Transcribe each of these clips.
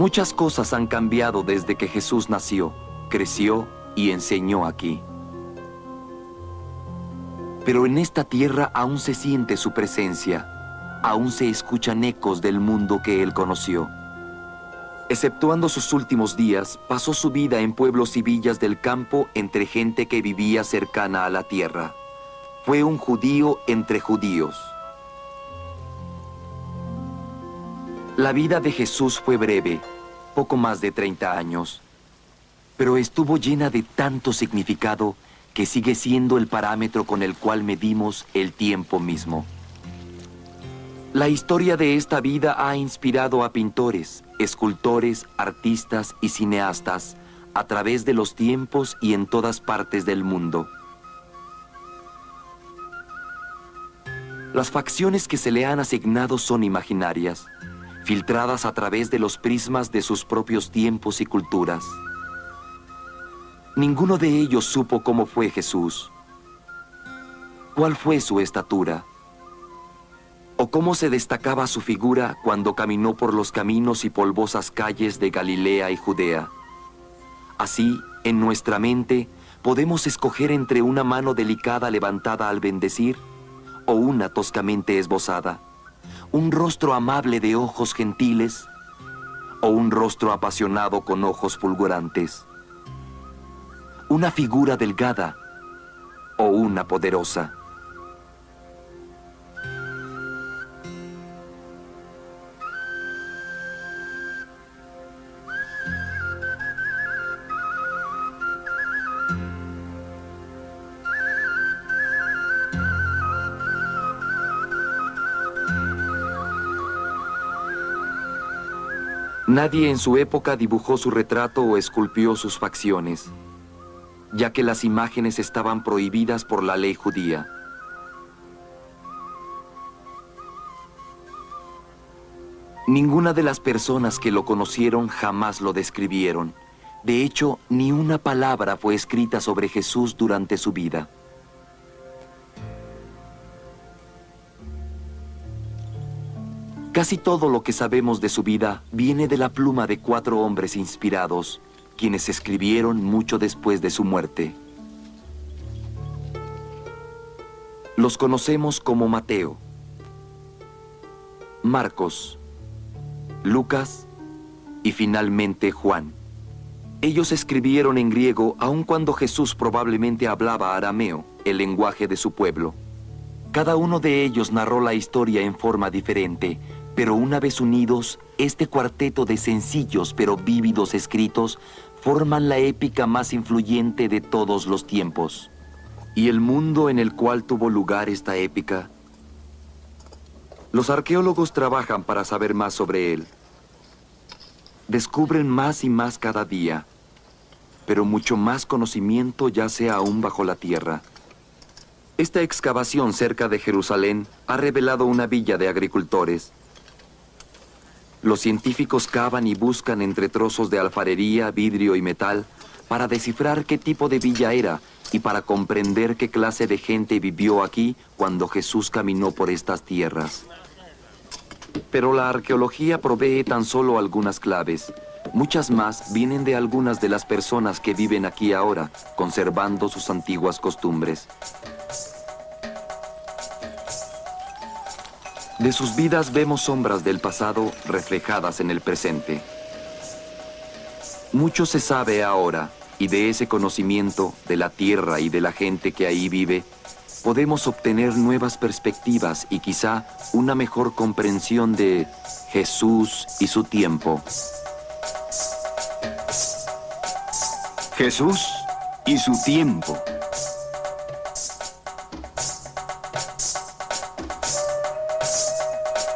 Muchas cosas han cambiado desde que Jesús nació, creció y enseñó aquí. Pero en esta tierra aún se siente su presencia, aún se escuchan ecos del mundo que él conoció. Exceptuando sus últimos días, pasó su vida en pueblos y villas del campo entre gente que vivía cercana a la tierra. Fue un judío entre judíos. La vida de Jesús fue breve, poco más de 30 años, pero estuvo llena de tanto significado que sigue siendo el parámetro con el cual medimos el tiempo mismo. La historia de esta vida ha inspirado a pintores, escultores, artistas y cineastas a través de los tiempos y en todas partes del mundo. Las facciones que se le han asignado son imaginarias, filtradas a través de los prismas de sus propios tiempos y culturas. Ninguno de ellos supo cómo fue Jesús, cuál fue su estatura, o cómo se destacaba su figura cuando caminó por los caminos y polvosas calles de Galilea y Judea. Así, en nuestra mente, podemos escoger entre una mano delicada levantada al bendecir o una toscamente esbozada, un rostro amable de ojos gentiles o un rostro apasionado con ojos fulgurantes, una figura delgada o una poderosa. Nadie en su época dibujó su retrato o esculpió sus facciones, ya que las imágenes estaban prohibidas por la ley judía. Ninguna de las personas que lo conocieron jamás lo describieron. De hecho, ni una palabra fue escrita sobre Jesús durante su vida. Casi todo lo que sabemos de su vida viene de la pluma de 4 hombres inspirados, quienes escribieron mucho después de su muerte. Los conocemos como Mateo, Marcos, Lucas y finalmente Juan. Ellos escribieron en griego aun cuando Jesús probablemente hablaba arameo, el lenguaje de su pueblo. Cada uno de ellos narró la historia en forma diferente, pero una vez unidos, este cuarteto de sencillos pero vívidos escritos forman la épica más influyente de todos los tiempos. ¿Y el mundo en el cual tuvo lugar esta épica? Los arqueólogos trabajan para saber más sobre él. Descubren más y más cada día, pero mucho más conocimiento yace aún bajo la tierra. Esta excavación cerca de Jerusalén ha revelado una villa de agricultores. Los científicos cavan y buscan entre trozos de alfarería, vidrio y metal para descifrar qué tipo de villa era y para comprender qué clase de gente vivió aquí cuando Jesús caminó por estas tierras. Pero la arqueología provee tan solo algunas claves. Muchas más vienen de algunas de las personas que viven aquí ahora, conservando sus antiguas costumbres. De sus vidas vemos sombras del pasado reflejadas en el presente. Mucho se sabe ahora, y de ese conocimiento, de la tierra y de la gente que ahí vive, podemos obtener nuevas perspectivas y quizá una mejor comprensión de Jesús y su tiempo. Jesús y su tiempo.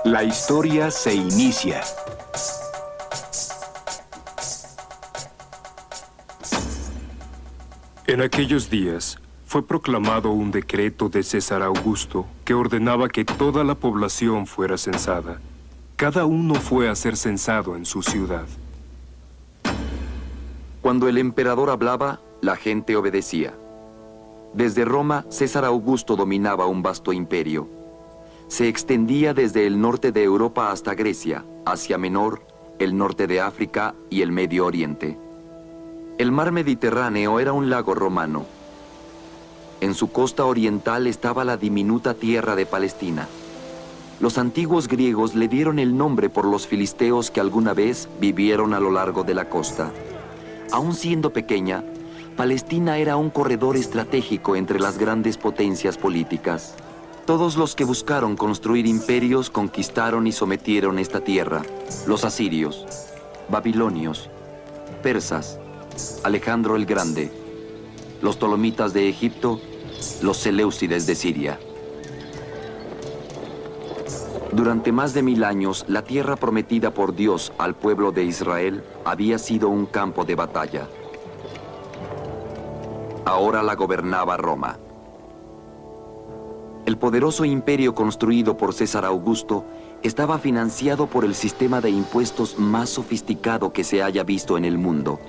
La historia se inicia. En aquellos días fue proclamado un decreto de César Augusto que ordenaba que toda la población fuera censada. Cada uno fue a ser censado en su ciudad. Cuando el emperador hablaba, la gente obedecía. Desde Roma, César Augusto dominaba un vasto imperio. Se extendía desde el norte de Europa hasta Grecia, Asia Menor, el norte de África y el Medio Oriente. El mar Mediterráneo era un lago romano. En su costa oriental estaba la diminuta tierra de Palestina. Los antiguos griegos le dieron el nombre por los filisteos que alguna vez vivieron a lo largo de la costa. Aún siendo pequeña, Palestina era un corredor estratégico entre las grandes potencias políticas. Todos los que buscaron construir imperios conquistaron y sometieron esta tierra. Los asirios, babilonios, persas, Alejandro el Grande, los ptolomitas de Egipto, los seleucides de Siria. Durante más de 1000 años, la tierra prometida por Dios al pueblo de Israel había sido un campo de batalla. Ahora la gobernaba Roma. El poderoso imperio construido por César Augusto estaba financiado por el sistema de impuestos más sofisticado que se haya visto en el mundo.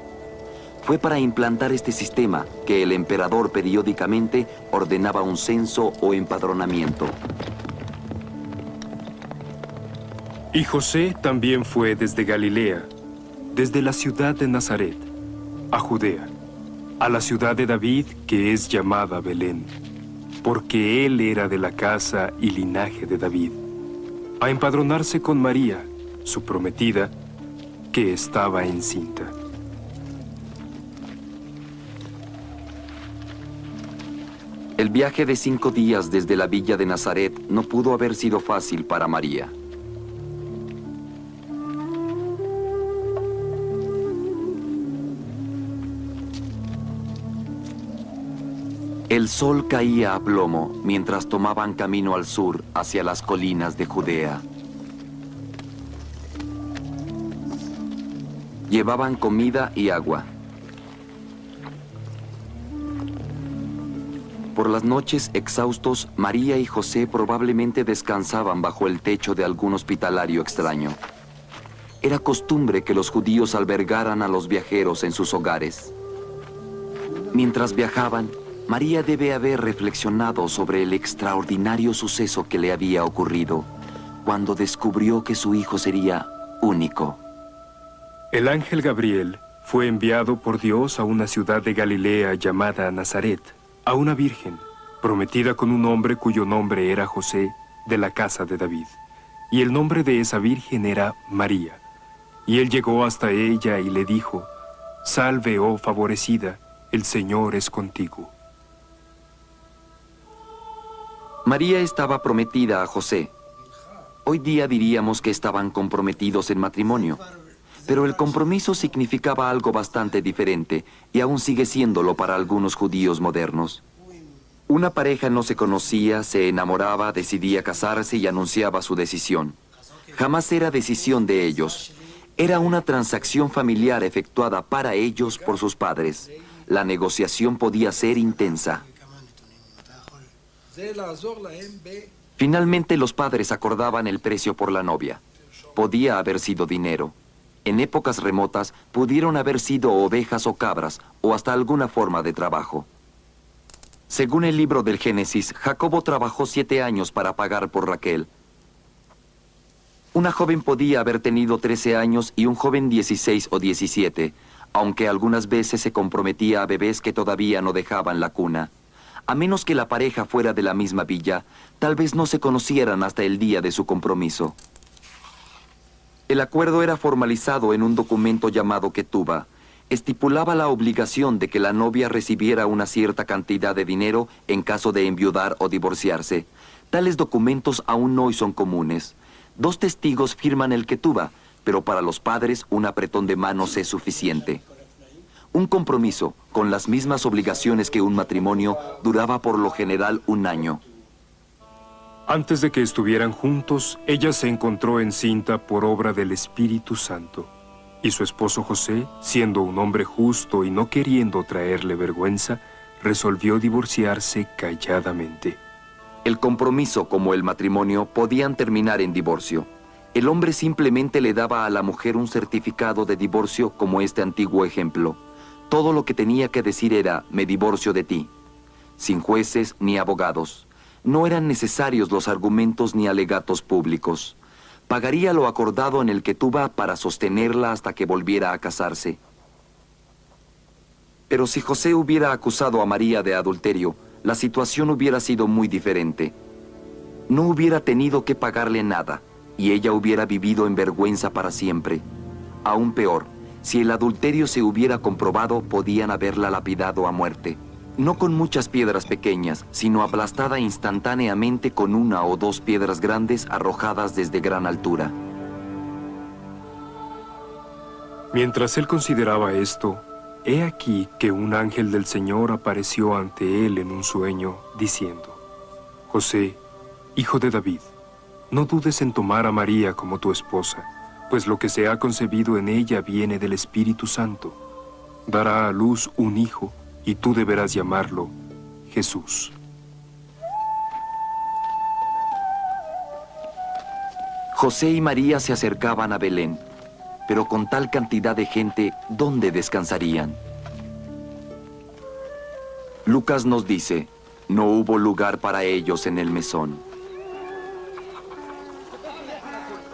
Fue para implantar este sistema que el emperador periódicamente ordenaba un censo o empadronamiento. Y José también fue desde Galilea, desde la ciudad de Nazaret, a Judea, a la ciudad de David que es llamada Belén, porque él era de la casa y linaje de David, a empadronarse con María, su prometida, que estaba encinta. El viaje de 5 días desde la villa de Nazaret no pudo haber sido fácil para María. El sol caía a plomo mientras tomaban camino al sur hacia las colinas de Judea. Llevaban comida y agua. Por las noches, exhaustos, María y José probablemente descansaban bajo el techo de algún hospitalario extraño. Era costumbre que los judíos albergaran a los viajeros en sus hogares. Mientras viajaban, María debe haber reflexionado sobre el extraordinario suceso que le había ocurrido cuando descubrió que su hijo sería único. El ángel Gabriel fue enviado por Dios a una ciudad de Galilea llamada Nazaret, a una virgen, prometida con un hombre cuyo nombre era José, de la casa de David. Y el nombre de esa virgen era María. Y él llegó hasta ella y le dijo: Salve, oh favorecida, el Señor es contigo. María estaba prometida a José. Hoy día diríamos que estaban comprometidos en matrimonio. Pero el compromiso significaba algo bastante diferente, y aún sigue siéndolo para algunos judíos modernos. Una pareja no se conocía, se enamoraba, decidía casarse y anunciaba su decisión. Jamás era decisión de ellos. Era una transacción familiar efectuada para ellos por sus padres. La negociación podía ser intensa. Finalmente los padres acordaban el precio por la novia. Podía haber sido dinero. En épocas remotas pudieron haber sido ovejas o cabras, o hasta alguna forma de trabajo. Según el libro del Génesis, Jacobo trabajó 7 años para pagar por Raquel. Una joven podía haber tenido 13 años y un joven 16 o 17, aunque algunas veces se comprometía a bebés que todavía no dejaban la cuna. A menos que la pareja fuera de la misma villa, tal vez no se conocieran hasta el día de su compromiso. El acuerdo era formalizado en un documento llamado Ketubá. Estipulaba la obligación de que la novia recibiera una cierta cantidad de dinero en caso de enviudar o divorciarse. Tales documentos aún hoy son comunes. 2 testigos firman el Ketubá, pero para los padres un apretón de manos es suficiente. Un compromiso, con las mismas obligaciones que un matrimonio, duraba por lo general 1 año. Antes de que estuvieran juntos, ella se encontró encinta por obra del Espíritu Santo. Y su esposo José, siendo un hombre justo y no queriendo traerle vergüenza, resolvió divorciarse calladamente. El compromiso, como el matrimonio, podían terminar en divorcio. El hombre simplemente le daba a la mujer un certificado de divorcio como este antiguo ejemplo. Todo lo que tenía que decir era: me divorcio de ti. Sin jueces ni abogados. No eran necesarios los argumentos ni alegatos públicos. pagaría lo acordado en el Ketubá para sostenerla hasta que volviera a casarse. Pero si José hubiera acusado a María de adulterio, la situación hubiera sido muy diferente. No hubiera tenido que pagarle nada, y ella hubiera vivido en vergüenza para siempre. Aún peor, si el adulterio se hubiera comprobado, podían haberla lapidado a muerte. No con muchas piedras pequeñas, sino aplastada instantáneamente con 1 o 2 piedras grandes arrojadas desde gran altura. Mientras él consideraba esto, he aquí que un ángel del Señor apareció ante él en un sueño, diciendo: José, hijo de David, no dudes en tomar a María como tu esposa, pues lo que se ha concebido en ella viene del Espíritu Santo. Dará a luz un hijo, y tú deberás llamarlo Jesús. José y María se acercaban a Belén, pero con tal cantidad de gente, ¿dónde descansarían? Lucas nos dice: no hubo lugar para ellos en el mesón.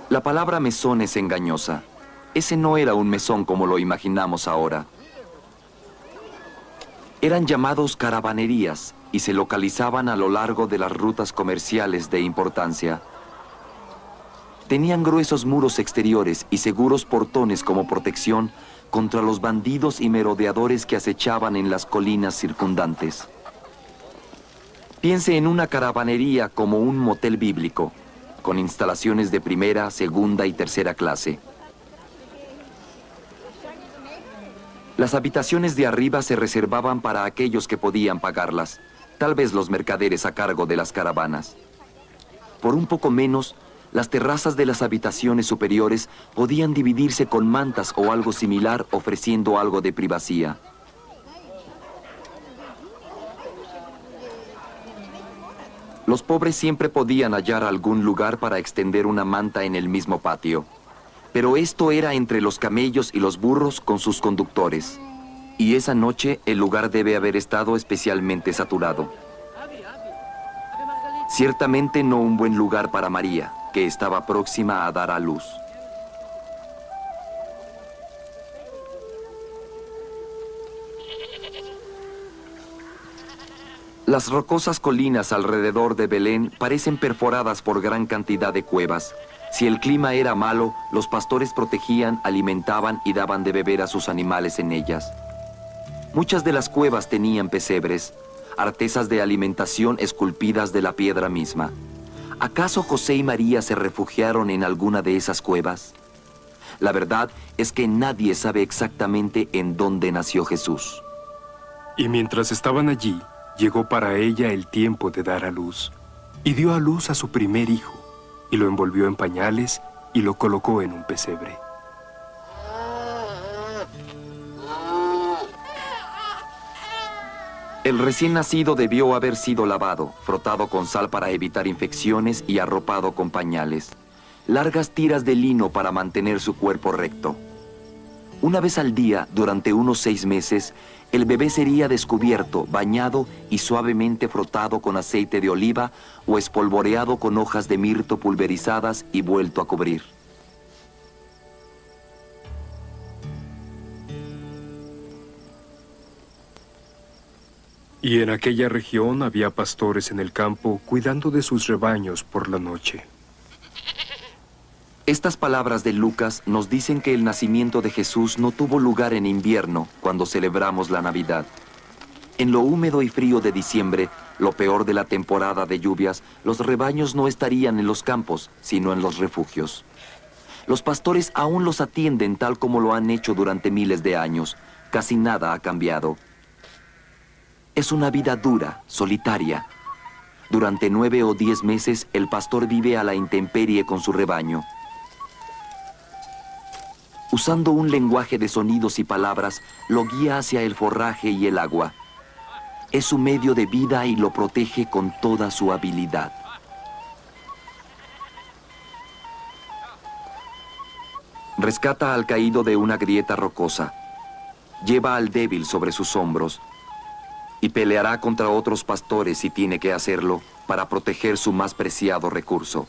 La palabra mesón es engañosa. Ese no era un mesón como lo imaginamos ahora. Eran llamados caravanerías y se localizaban a lo largo de las rutas comerciales de importancia. Tenían gruesos muros exteriores y seguros portones como protección contra los bandidos y merodeadores que acechaban en las colinas circundantes. Piense en una caravanería como un motel bíblico, con instalaciones de primera, segunda y tercera clase. Las habitaciones de arriba se reservaban para aquellos que podían pagarlas, tal vez los mercaderes a cargo de las caravanas. Por un poco menos, las terrazas de las habitaciones superiores podían dividirse con mantas o algo similar, ofreciendo algo de privacidad. Los pobres siempre podían hallar algún lugar para extender una manta en el mismo patio. Pero esto era entre los camellos y los burros con sus conductores. Y esa noche el lugar debe haber estado especialmente saturado. Ciertamente no un buen lugar para María, que estaba próxima a dar a luz. Las rocosas colinas alrededor de Belén parecen perforadas por gran cantidad de cuevas. Si el clima era malo, los pastores protegían, alimentaban y daban de beber a sus animales en ellas. Muchas de las cuevas tenían pesebres, artesas de alimentación esculpidas de la piedra misma. ¿Acaso José y María se refugiaron en alguna de esas cuevas? La verdad es que nadie sabe exactamente en dónde nació Jesús. Y mientras estaban allí, llegó para ella el tiempo de dar a luz, y dio a luz a su primer hijo, y lo envolvió en pañales y lo colocó en un pesebre. El recién nacido debió haber sido lavado, frotado con sal para evitar infecciones y arropado con pañales. Largas tiras de lino para mantener su cuerpo recto. Una vez al día, durante unos 6 meses, el bebé sería descubierto, bañado y suavemente frotado con aceite de oliva o espolvoreado con hojas de mirto pulverizadas y vuelto a cubrir. Y en aquella región había pastores en el campo cuidando de sus rebaños por la noche. Estas palabras de Lucas nos dicen que el nacimiento de Jesús no tuvo lugar en invierno, cuando celebramos la Navidad. En lo húmedo y frío de diciembre, lo peor de la temporada de lluvias, los rebaños no estarían en los campos, sino en los refugios. Los pastores aún los atienden tal como lo han hecho durante miles de años. Casi nada ha cambiado. Es una vida dura, solitaria. Durante 9 o 10 meses, el pastor vive a la intemperie con su rebaño. Usando un lenguaje de sonidos y palabras, lo guía hacia el forraje y el agua. Es su medio de vida y lo protege con toda su habilidad. Rescata al caído de una grieta rocosa. Lleva al débil sobre sus hombros. Y peleará contra otros pastores si tiene que hacerlo para proteger su más preciado recurso,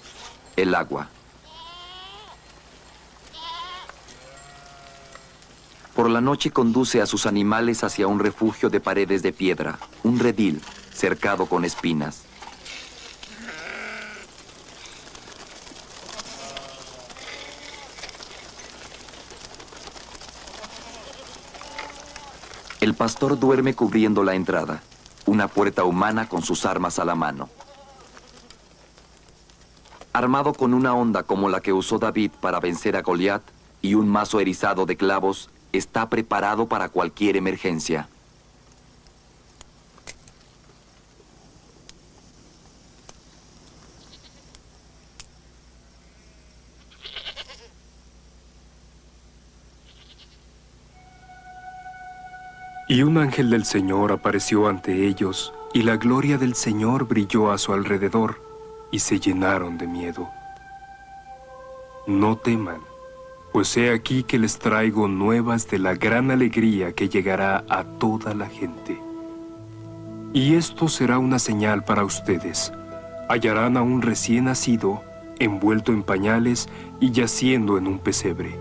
el agua. Por la noche conduce a sus animales hacia un refugio de paredes de piedra, un redil, cercado con espinas. El pastor duerme cubriendo la entrada, una puerta humana con sus armas a la mano. Armado con una honda como la que usó David para vencer a Goliat y un mazo erizado de clavos, está preparado para cualquier emergencia. Y un ángel del Señor apareció ante ellos, y la gloria del Señor brilló a su alrededor, y se llenaron de miedo. No teman, pues he aquí que les traigo nuevas de la gran alegría que llegará a toda la gente. Y esto será una señal para ustedes. Hallarán a un recién nacido, envuelto en pañales y yaciendo en un pesebre.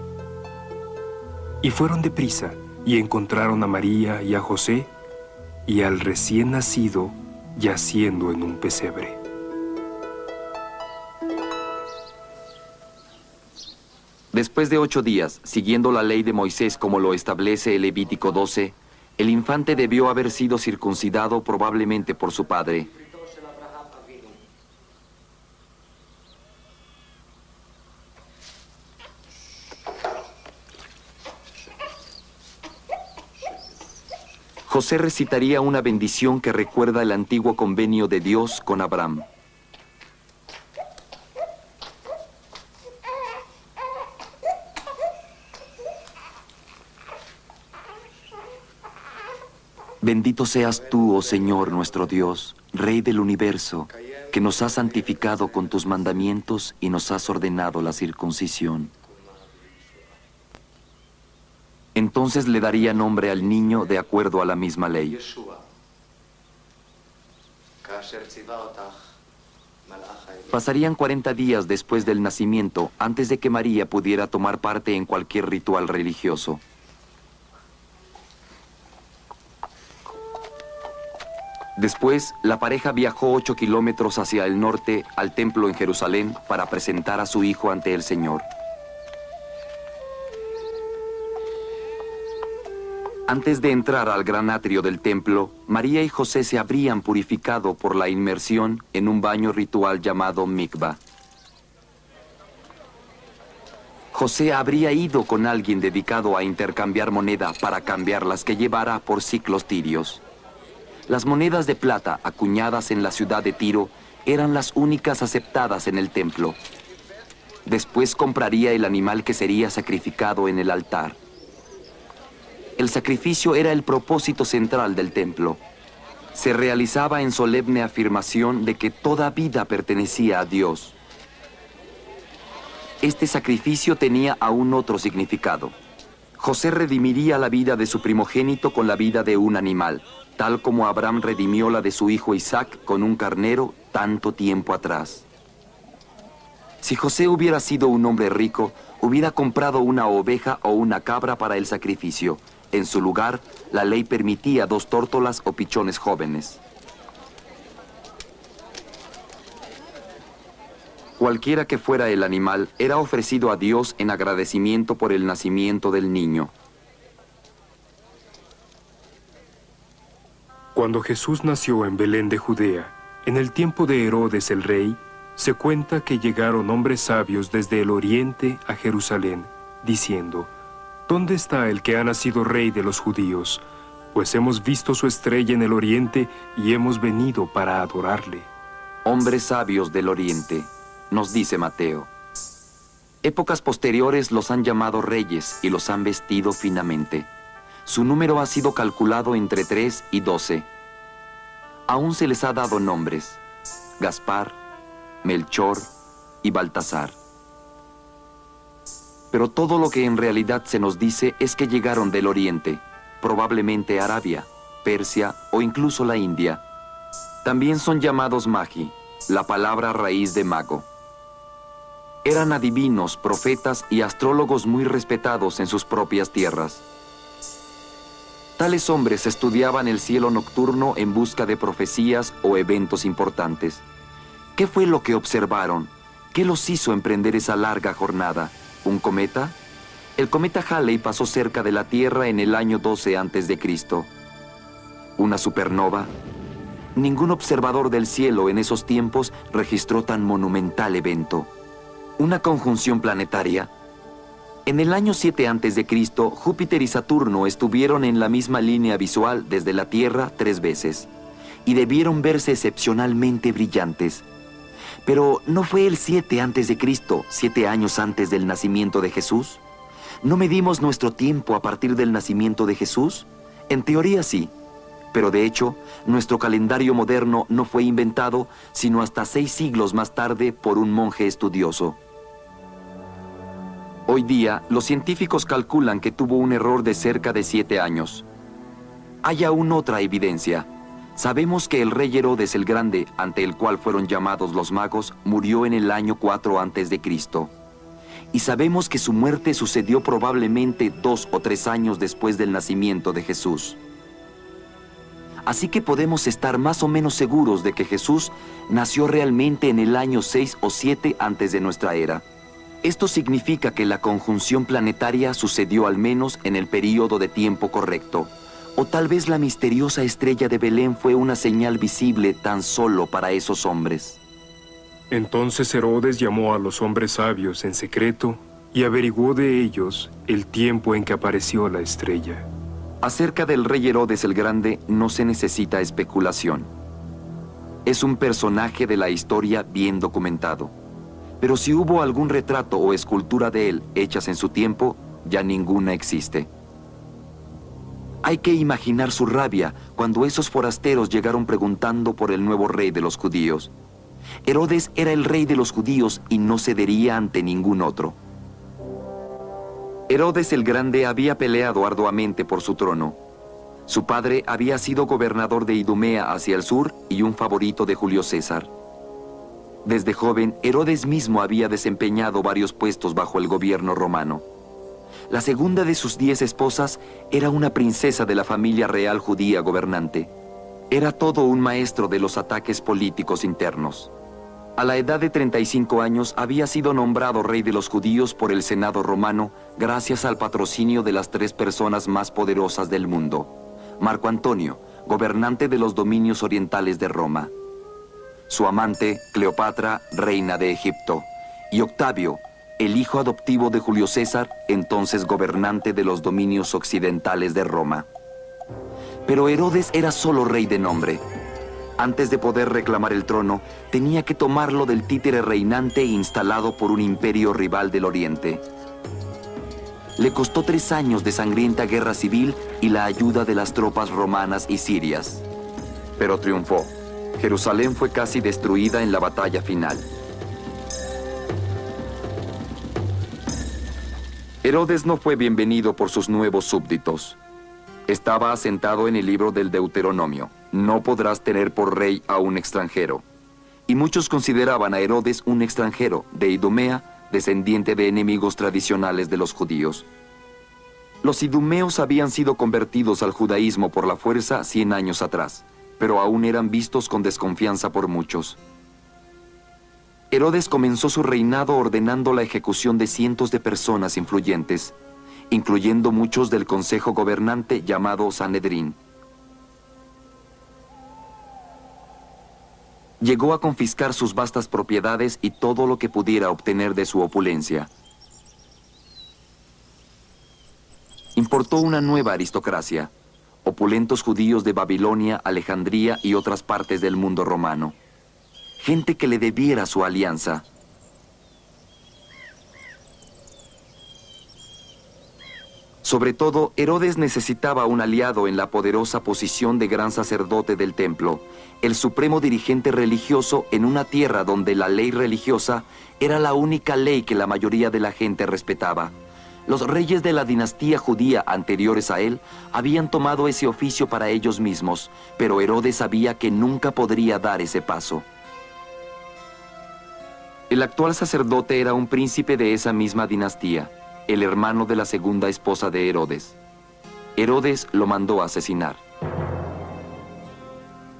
Y fueron deprisa, y encontraron a María y a José, y al recién nacido yaciendo en un pesebre. Después de 8 días, siguiendo la ley de Moisés como lo establece el Levítico 12, el infante debió haber sido circuncidado probablemente por su padre. José recitaría una bendición que recuerda el antiguo convenio de Dios con Abraham. Bendito seas tú, oh Señor nuestro Dios, Rey del universo, que nos has santificado con tus mandamientos y nos has ordenado la circuncisión. Entonces le daría nombre al niño de acuerdo a la misma ley. Pasarían 40 días después del nacimiento antes de que María pudiera tomar parte en cualquier ritual religioso. Después, la pareja viajó 8 kilómetros hacia el norte al templo en Jerusalén para presentar a su hijo ante el Señor. Antes de entrar al gran atrio del templo, María y José se habrían purificado por la inmersión en un baño ritual llamado mikvah. José habría ido con alguien dedicado a intercambiar moneda para cambiar las que llevara por ciclos tirios. Las monedas de plata acuñadas en la ciudad de Tiro eran las únicas aceptadas en el templo. Después compraría el animal que sería sacrificado en el altar. El sacrificio era el propósito central del templo. Se realizaba en solemne afirmación de que toda vida pertenecía a Dios. Este sacrificio tenía aún otro significado. José redimiría la vida de su primogénito con la vida de un animal, tal como Abraham redimió la de su hijo Isaac con un carnero tanto tiempo atrás. Si José hubiera sido un hombre rico, hubiera comprado una oveja o una cabra para el sacrificio. En su lugar, la ley permitía 2 tórtolas o pichones jóvenes. Cualquiera que fuera el animal, era ofrecido a Dios en agradecimiento por el nacimiento del niño. Cuando Jesús nació en Belén de Judea, en el tiempo de Herodes el rey, se cuenta que llegaron hombres sabios desde el oriente a Jerusalén, diciendo: ¿Dónde está el que ha nacido rey de los judíos? Pues hemos visto su estrella en el oriente y hemos venido para adorarle. Hombres sabios del oriente, nos dice Mateo. Épocas posteriores los han llamado reyes y los han vestido finamente. Su número ha sido calculado entre 3 y 12. Aún se les ha dado nombres: Gaspar, Melchor y Baltasar. Pero todo lo que en realidad se nos dice es que llegaron del oriente, probablemente Arabia, Persia o incluso la India. También son llamados magi, la palabra raíz de mago. Eran adivinos, profetas y astrólogos muy respetados en sus propias tierras. Tales hombres estudiaban el cielo nocturno en busca de profecías o eventos importantes. ¿Qué fue lo que observaron? ¿Qué los hizo emprender esa larga jornada? ¿Un cometa? El cometa Halley pasó cerca de la Tierra en el año 12 a.C. ¿Una supernova? Ningún observador del cielo en esos tiempos registró tan monumental evento. ¿Una conjunción planetaria? En el año 7 a.C., Júpiter y Saturno estuvieron en la misma línea visual desde la Tierra 3 veces, y debieron verse excepcionalmente brillantes. Pero ¿no fue el 7 a.C., 7 años antes del nacimiento de Jesús? ¿No medimos nuestro tiempo a partir del nacimiento de Jesús? En teoría sí, pero de hecho, nuestro calendario moderno no fue inventado sino hasta 6 siglos más tarde por un monje estudioso. Hoy día, los científicos calculan que tuvo un error de cerca de 7 años. Hay aún otra evidencia. Sabemos que el rey Herodes el Grande, ante el cual fueron llamados los magos, murió en el año 4 a.C. Y sabemos que su muerte sucedió probablemente 2 o 3 años después del nacimiento de Jesús. Así que podemos estar más o menos seguros de que Jesús nació realmente en el año 6 o 7 antes de nuestra era. Esto significa que la conjunción planetaria sucedió al menos en el período de tiempo correcto. O tal vez la misteriosa estrella de Belén fue una señal visible tan solo para esos hombres. Entonces Herodes llamó a los hombres sabios en secreto y averiguó de ellos el tiempo en que apareció la estrella. Acerca del rey Herodes el Grande no se necesita especulación. Es un personaje de la historia bien documentado. Pero si hubo algún retrato o escultura de él hechas en su tiempo, ya ninguna existe. Hay que imaginar su rabia cuando esos forasteros llegaron preguntando por el nuevo rey de los judíos. Herodes era el rey de los judíos y no cedería ante ningún otro. Herodes el Grande había peleado arduamente por su trono. Su padre había sido gobernador de Idumea hacia el sur y un favorito de Julio César. Desde joven, Herodes mismo había desempeñado varios puestos bajo el gobierno romano. La segunda de sus 10 esposas era una princesa de la familia real judía gobernante. Era todo un maestro de los ataques políticos internos. A la edad de 35 años había sido nombrado rey de los judíos por el Senado romano gracias al patrocinio de las 3 personas más poderosas del mundo. Marco Antonio, gobernante de los dominios orientales de Roma. Su amante, Cleopatra, reina de Egipto. Y Octavio, el hijo adoptivo de Julio César, entonces gobernante de los dominios occidentales de Roma. Pero Herodes era solo rey de nombre. Antes de poder reclamar el trono, tenía que tomarlo del títere reinante instalado por un imperio rival del Oriente. Le costó 3 años de sangrienta guerra civil y la ayuda de las tropas romanas y sirias. Pero triunfó. Jerusalén fue casi destruida en la batalla final. Herodes no fue bienvenido por sus nuevos súbditos. Estaba asentado en el libro del Deuteronomio. No podrás tener por rey a un extranjero. Y muchos consideraban a Herodes un extranjero de Idumea, descendiente de enemigos tradicionales de los judíos. Los idumeos habían sido convertidos al judaísmo por la fuerza 100 años atrás, pero aún eran vistos con desconfianza por muchos. Herodes comenzó su reinado ordenando la ejecución de cientos de personas influyentes, incluyendo muchos del consejo gobernante llamado Sanedrín. Llegó a confiscar sus vastas propiedades y todo lo que pudiera obtener de su opulencia. Importó una nueva aristocracia, opulentos judíos de Babilonia, Alejandría y otras partes del mundo romano. Gente que le debiera su alianza. Sobre todo, Herodes necesitaba un aliado en la poderosa posición de gran sacerdote del templo, el supremo dirigente religioso en una tierra donde la ley religiosa era la única ley que la mayoría de la gente respetaba. Los reyes de la dinastía judía anteriores a él habían tomado ese oficio para ellos mismos, pero Herodes sabía que nunca podría dar ese paso. El actual sacerdote era un príncipe de esa misma dinastía, el hermano de la segunda esposa de Herodes. Herodes lo mandó a asesinar.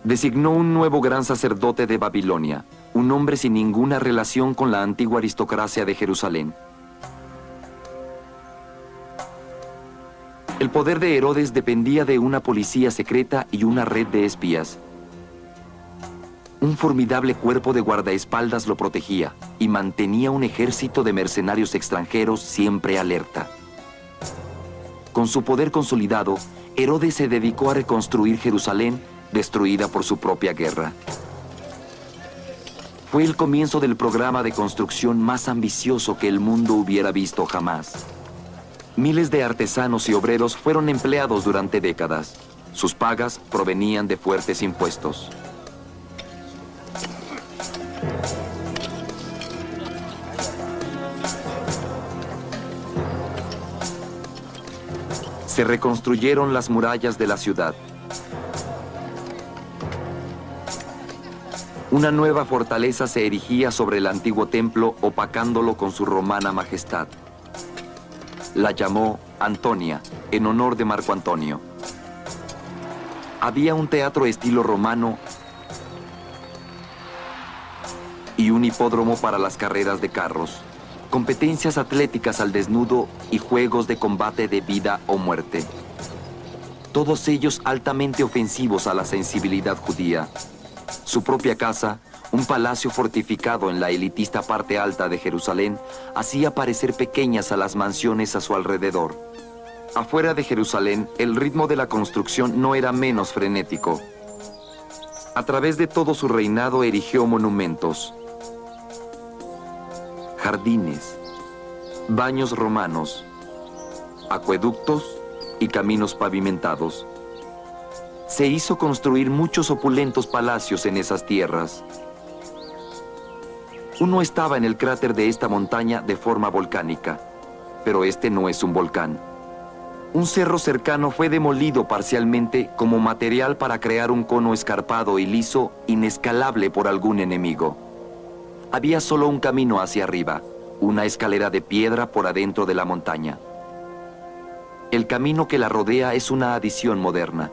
Designó un nuevo gran sacerdote de Babilonia, un hombre sin ninguna relación con la antigua aristocracia de Jerusalén. El poder de Herodes dependía de una policía secreta y una red de espías. Un formidable cuerpo de guardaespaldas lo protegía y mantenía un ejército de mercenarios extranjeros siempre alerta. Con su poder consolidado, Herodes se dedicó a reconstruir Jerusalén, destruida por su propia guerra. Fue el comienzo del programa de construcción más ambicioso que el mundo hubiera visto jamás. Miles de artesanos y obreros fueron empleados durante décadas. Sus pagas provenían de fuertes impuestos. Se reconstruyeron las murallas de la ciudad. Una nueva fortaleza se erigía sobre el antiguo templo, opacándolo con su romana majestad. La llamó Antonia, en honor de Marco Antonio. Había un teatro estilo romano y un hipódromo para las carreras de carros, competencias atléticas al desnudo y juegos de combate de vida o muerte. Todos ellos altamente ofensivos a la sensibilidad judía. Su propia casa, un palacio fortificado en la elitista parte alta de Jerusalén, hacía parecer pequeñas a las mansiones a su alrededor. Afuera de Jerusalén, el ritmo de la construcción no era menos frenético. A través de todo su reinado erigió monumentos, jardines, baños romanos, acueductos y caminos pavimentados. Se hizo construir muchos opulentos palacios en esas tierras. Uno estaba en el cráter de esta montaña de forma volcánica, pero este no es un volcán. Un cerro cercano fue demolido parcialmente como material para crear un cono escarpado y liso, inescalable por algún enemigo. Había solo un camino hacia arriba, una escalera de piedra por adentro de la montaña. El camino que la rodea es una adición moderna.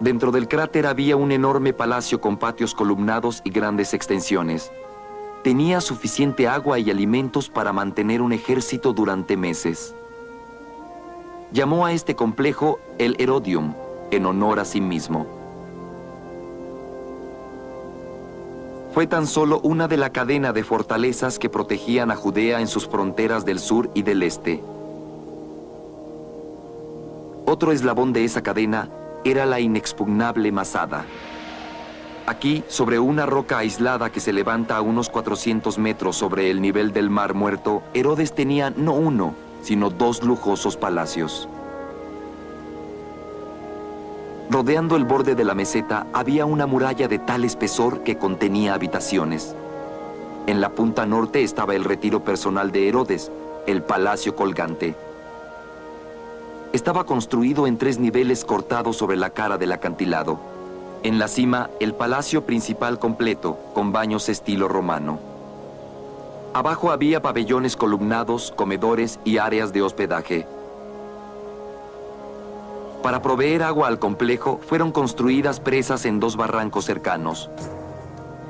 Dentro del cráter había un enorme palacio con patios columnados y grandes extensiones. Tenía suficiente agua y alimentos para mantener un ejército durante meses. Llamó a este complejo el Herodium, en honor a sí mismo. Fue tan solo una de la cadena de fortalezas que protegían a Judea en sus fronteras del sur y del este. Otro eslabón de esa cadena era la inexpugnable Masada. Aquí, sobre una roca aislada que se levanta a unos 400 metros sobre el nivel del Mar Muerto, Herodes tenía no uno, sino dos lujosos palacios. Rodeando el borde de la meseta había una muralla de tal espesor que contenía habitaciones. En la punta norte estaba el retiro personal de Herodes, el palacio colgante. Estaba construido en 3 niveles cortados sobre la cara del acantilado. En la cima, el palacio principal completo, con baños estilo romano. Abajo había pabellones columnados, comedores y áreas de hospedaje. Para proveer agua al complejo, fueron construidas presas en 2 barrancos cercanos.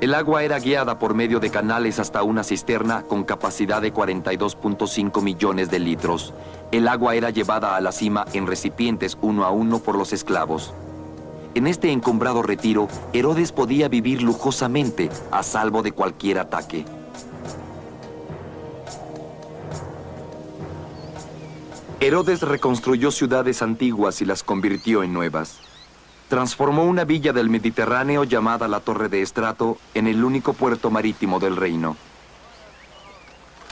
El agua era guiada por medio de canales hasta una cisterna con capacidad de 42.5 millones de litros. El agua era llevada a la cima en recipientes uno a uno por los esclavos. En este encumbrado retiro, Herodes podía vivir lujosamente, a salvo de cualquier ataque. Herodes reconstruyó ciudades antiguas y las convirtió en nuevas. Transformó una villa del Mediterráneo llamada la Torre de Estrato en el único puerto marítimo del reino.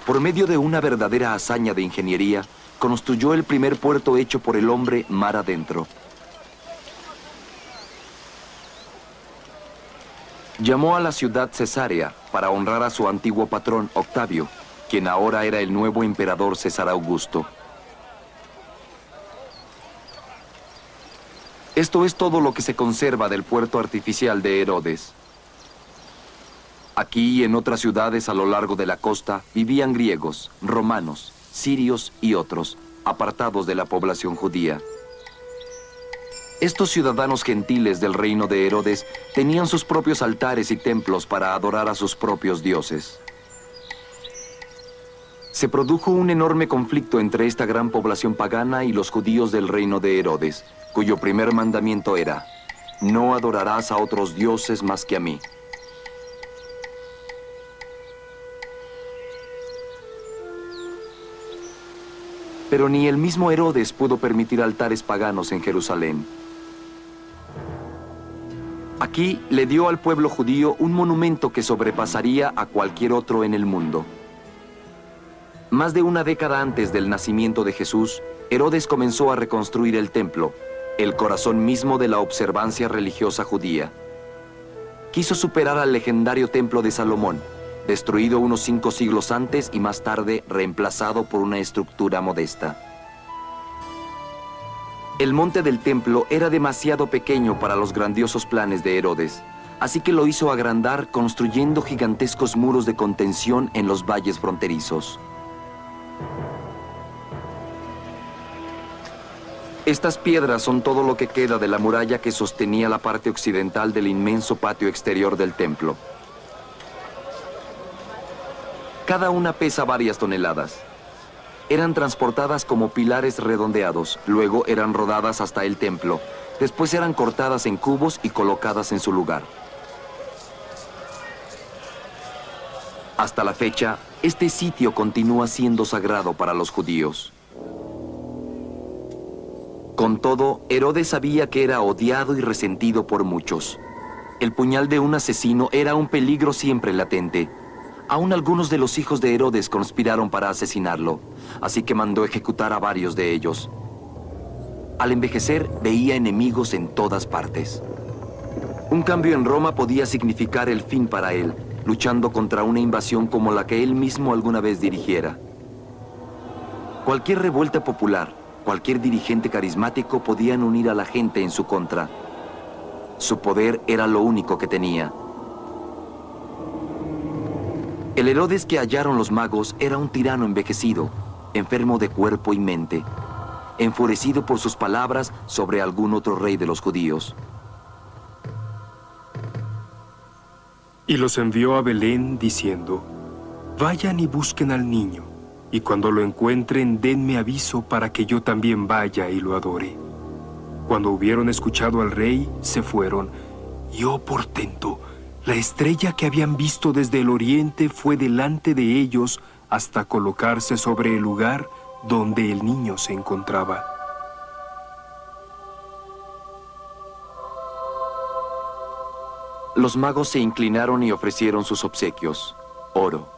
Por medio de una verdadera hazaña de ingeniería, construyó el primer puerto hecho por el hombre mar adentro. Llamó a la ciudad Cesarea para honrar a su antiguo patrón Octavio, quien ahora era el nuevo emperador César Augusto. Esto es todo lo que se conserva del puerto artificial de Herodes. Aquí y en otras ciudades a lo largo de la costa vivían griegos, romanos, sirios y otros, apartados de la población judía. Estos ciudadanos gentiles del reino de Herodes tenían sus propios altares y templos para adorar a sus propios dioses. Se produjo un enorme conflicto entre esta gran población pagana y los judíos del reino de Herodes, cuyo primer mandamiento era: no adorarás a otros dioses más que a mí. Pero ni el mismo Herodes pudo permitir altares paganos en Jerusalén. Aquí le dio al pueblo judío un monumento que sobrepasaría a cualquier otro en el mundo. Más de una década antes del nacimiento de Jesús, Herodes comenzó a reconstruir el templo, el corazón mismo de la observancia religiosa judía. Quiso superar al legendario templo de Salomón, destruido unos 5 siglos antes y más tarde reemplazado por una estructura modesta. El monte del templo era demasiado pequeño para los grandiosos planes de Herodes, así que lo hizo agrandar construyendo gigantescos muros de contención en los valles fronterizos. Estas piedras son todo lo que queda de la muralla que sostenía la parte occidental del inmenso patio exterior del templo. Cada una pesa varias toneladas. Eran transportadas como pilares redondeados, luego eran rodadas hasta el templo, después eran cortadas en cubos y colocadas en su lugar. Hasta la fecha, este sitio continúa siendo sagrado para los judíos. Con todo, Herodes sabía que era odiado y resentido por muchos. El puñal de un asesino era un peligro siempre latente. Aún algunos de los hijos de Herodes conspiraron para asesinarlo, así que mandó ejecutar a varios de ellos. Al envejecer, veía enemigos en todas partes. Un cambio en Roma podía significar el fin para él, luchando contra una invasión como la que él mismo alguna vez dirigiera. Cualquier revuelta popular, cualquier dirigente carismático podían unir a la gente en su contra. Su poder era lo único que tenía. El Herodes que hallaron los magos era un tirano envejecido, enfermo de cuerpo y mente, enfurecido por sus palabras sobre algún otro rey de los judíos. Y los envió a Belén diciendo: vayan y busquen al niño, y cuando lo encuentren denme aviso para que yo también vaya y lo adore. Cuando hubieron escuchado al rey, se fueron, y oh portento, la estrella que habían visto desde el oriente fue delante de ellos hasta colocarse sobre el lugar donde el niño se encontraba. Los magos se inclinaron y ofrecieron sus obsequios: oro,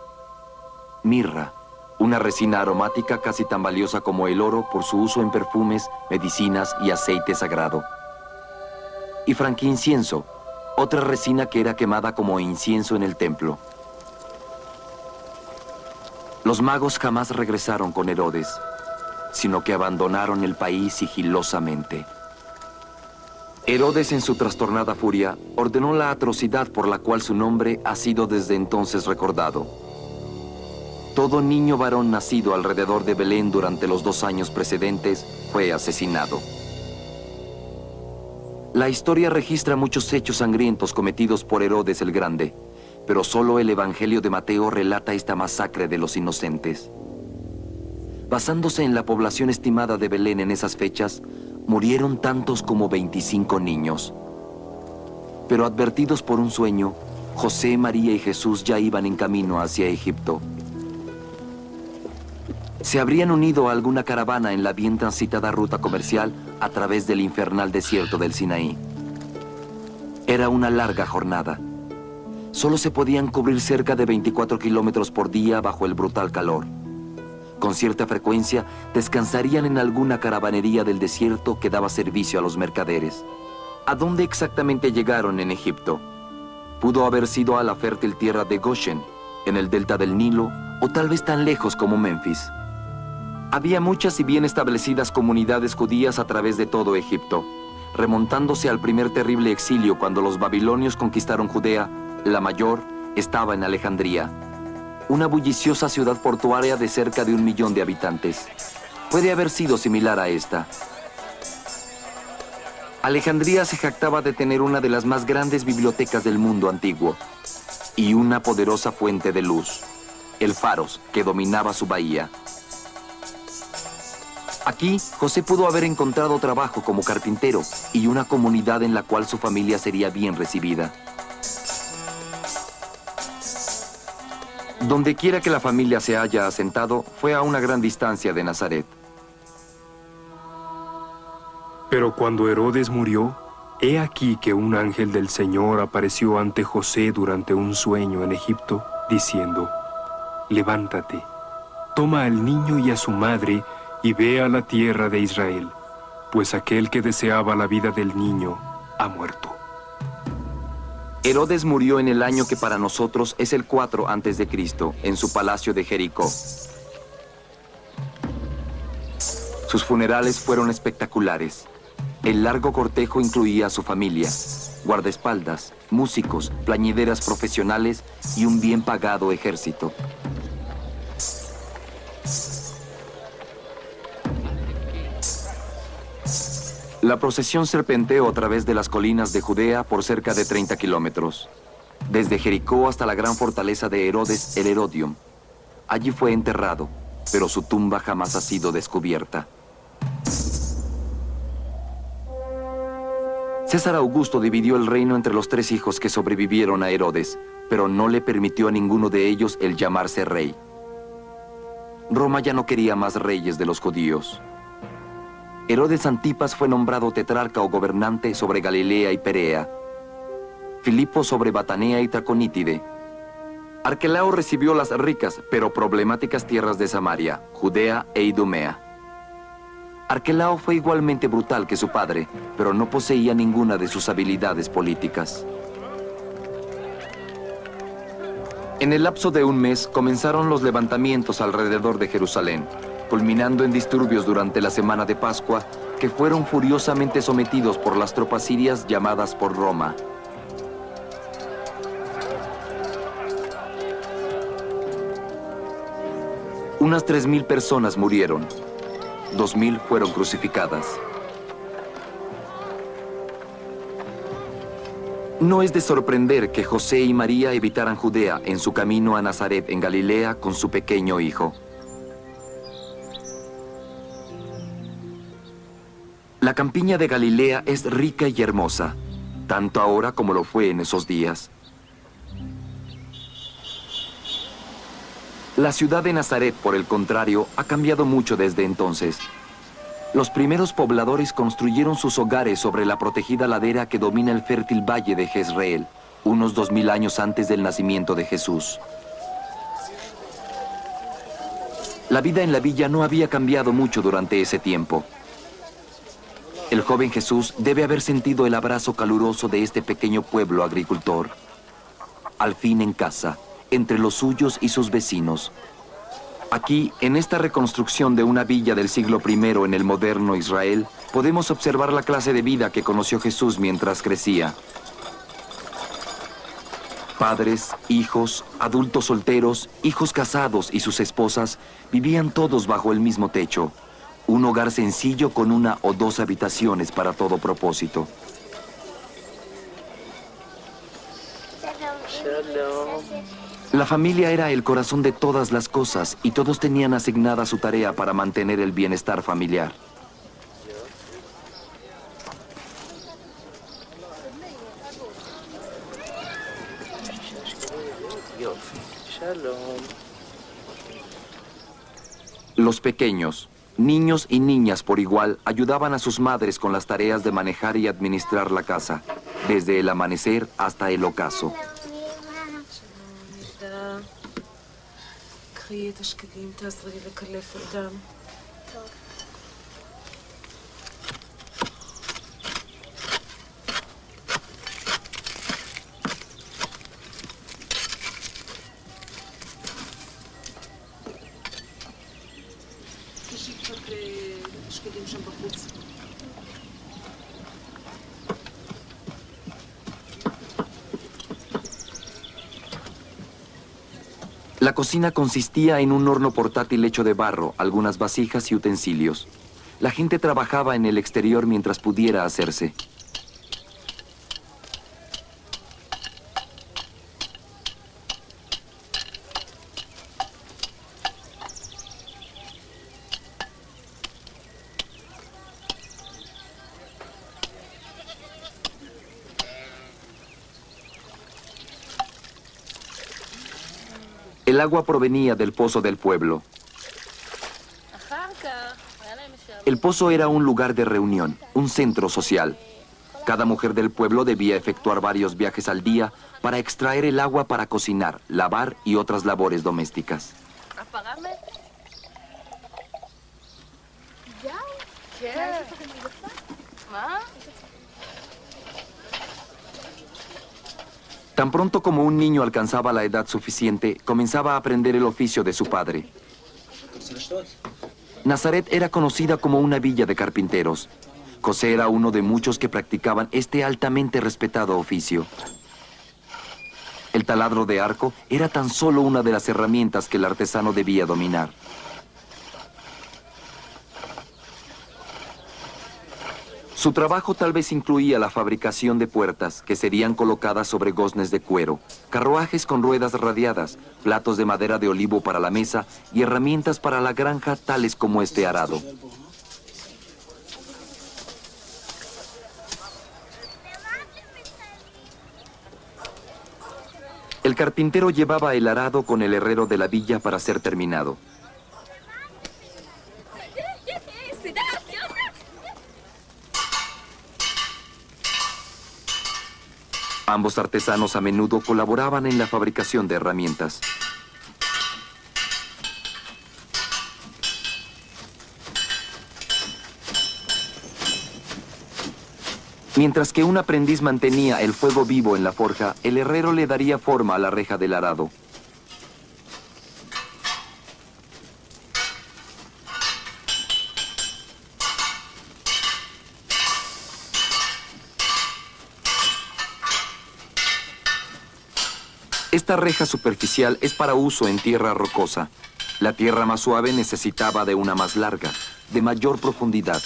mirra, una resina aromática casi tan valiosa como el oro por su uso en perfumes, medicinas y aceite sagrado, y franquincienso, otra resina que era quemada como incienso en el templo. Los magos jamás regresaron con Herodes, sino que abandonaron el país sigilosamente. Herodes, en su trastornada furia, ordenó la atrocidad por la cual su nombre ha sido desde entonces recordado. Todo niño varón nacido alrededor de Belén durante los 2 años precedentes fue asesinado. La historia registra muchos hechos sangrientos cometidos por Herodes el Grande, pero solo el Evangelio de Mateo relata esta masacre de los inocentes. Basándose en la población estimada de Belén en esas fechas, murieron tantos como 25 niños. Pero advertidos por un sueño, José, María y Jesús ya iban en camino hacia Egipto. Se habrían unido a alguna caravana en la bien transitada ruta comercial a través del infernal desierto del Sinaí. Era una larga jornada. Solo se podían cubrir cerca de 24 kilómetros por día bajo el brutal calor. Con cierta frecuencia, descansarían en alguna caravanería del desierto que daba servicio a los mercaderes. ¿A dónde exactamente llegaron en Egipto? Pudo haber sido a la fértil tierra de Goshen, en el delta del Nilo, o tal vez tan lejos como Memphis. Había muchas y bien establecidas comunidades judías a través de todo Egipto. Remontándose al primer terrible exilio cuando los babilonios conquistaron Judea, la mayor estaba en Alejandría, una bulliciosa ciudad portuaria de cerca de 1 millón de habitantes. Puede haber sido similar a esta. Alejandría se jactaba de tener una de las más grandes bibliotecas del mundo antiguo y una poderosa fuente de luz, el Faros, que dominaba su bahía. Aquí, José pudo haber encontrado trabajo como carpintero y una comunidad en la cual su familia sería bien recibida. Donde quiera que la familia se haya asentado, fue a una gran distancia de Nazaret. Pero cuando Herodes murió, he aquí que un ángel del Señor apareció ante José durante un sueño en Egipto, diciendo: levántate, toma al niño y a su madre y ve a la tierra de Israel, pues aquel que deseaba la vida del niño ha muerto. Herodes murió en el año que para nosotros es el 4 a.C., en su palacio de Jericó. Sus funerales fueron espectaculares. El largo cortejo incluía a su familia, guardaespaldas, músicos, plañideras profesionales y un bien pagado ejército. La procesión serpenteó a través de las colinas de Judea por cerca de 30 kilómetros, desde Jericó hasta la gran fortaleza de Herodes, el Herodium. Allí fue enterrado, pero su tumba jamás ha sido descubierta. César Augusto dividió el reino entre los 3 hijos que sobrevivieron a Herodes, pero no le permitió a ninguno de ellos el llamarse rey. Roma ya no quería más reyes de los judíos. Herodes Antipas fue nombrado tetrarca o gobernante sobre Galilea y Perea. Filipo sobre Batanea y Traconítide. Arquelao recibió las ricas pero problemáticas tierras de Samaria, Judea e Idumea. Arquelao fue igualmente brutal que su padre, pero no poseía ninguna de sus habilidades políticas. En el lapso de un mes comenzaron los levantamientos alrededor de Jerusalén, culminando en disturbios durante la semana de Pascua, que fueron furiosamente sometidos por las tropas sirias llamadas por Roma. Unas 3.000 personas murieron. 2.000 fueron crucificadas. No es de sorprender que José y María evitaran Judea en su camino a Nazaret en Galilea con su pequeño hijo. La campiña de Galilea es rica y hermosa, tanto ahora como lo fue en esos días. La ciudad de Nazaret, por el contrario, ha cambiado mucho desde entonces. Los primeros pobladores construyeron sus hogares sobre la protegida ladera que domina el fértil valle de Jezreel, unos 2000 años antes del nacimiento de Jesús. La vida en la villa no había cambiado mucho durante ese tiempo. El joven Jesús debe haber sentido el abrazo caluroso de este pequeño pueblo agricultor. Al fin en casa, entre los suyos y sus vecinos. Aquí, en esta reconstrucción de una villa del siglo I en el moderno Israel, podemos observar la clase de vida que conoció Jesús mientras crecía. Padres, hijos, adultos solteros, hijos casados y sus esposas vivían todos bajo el mismo techo. Un hogar sencillo con 1 o 2 habitaciones para todo propósito. La familia era el corazón de todas las cosas y todos tenían asignada su tarea para mantener el bienestar familiar. Los pequeños, niños y niñas por igual, ayudaban a sus madres con las tareas de manejar y administrar la casa, desde el amanecer hasta el ocaso. La cocina consistía en un horno portátil hecho de barro, algunas vasijas y utensilios. La gente trabajaba en el exterior mientras pudiera hacerse. El agua provenía del pozo del pueblo. El pozo era un lugar de reunión, un centro social. Cada mujer del pueblo debía efectuar varios viajes al día para extraer el agua para cocinar, lavar y otras labores domésticas. Tan pronto como un niño alcanzaba la edad suficiente, comenzaba a aprender el oficio de su padre. Nazaret era conocida como una villa de carpinteros. José era uno de muchos que practicaban este altamente respetado oficio. El taladro de arco era tan solo una de las herramientas que el artesano debía dominar. Su trabajo tal vez incluía la fabricación de puertas que serían colocadas sobre goznes de cuero, carruajes con ruedas radiadas, platos de madera de olivo para la mesa y herramientas para la granja tales como este arado. El carpintero llevaba el arado con el herrero de la villa para ser terminado. Ambos artesanos a menudo colaboraban en la fabricación de herramientas. Mientras que un aprendiz mantenía el fuego vivo en la forja, el herrero le daría forma a la reja del arado. Esta reja superficial es para uso en tierra rocosa. La tierra más suave necesitaba de una más larga, de mayor profundidad.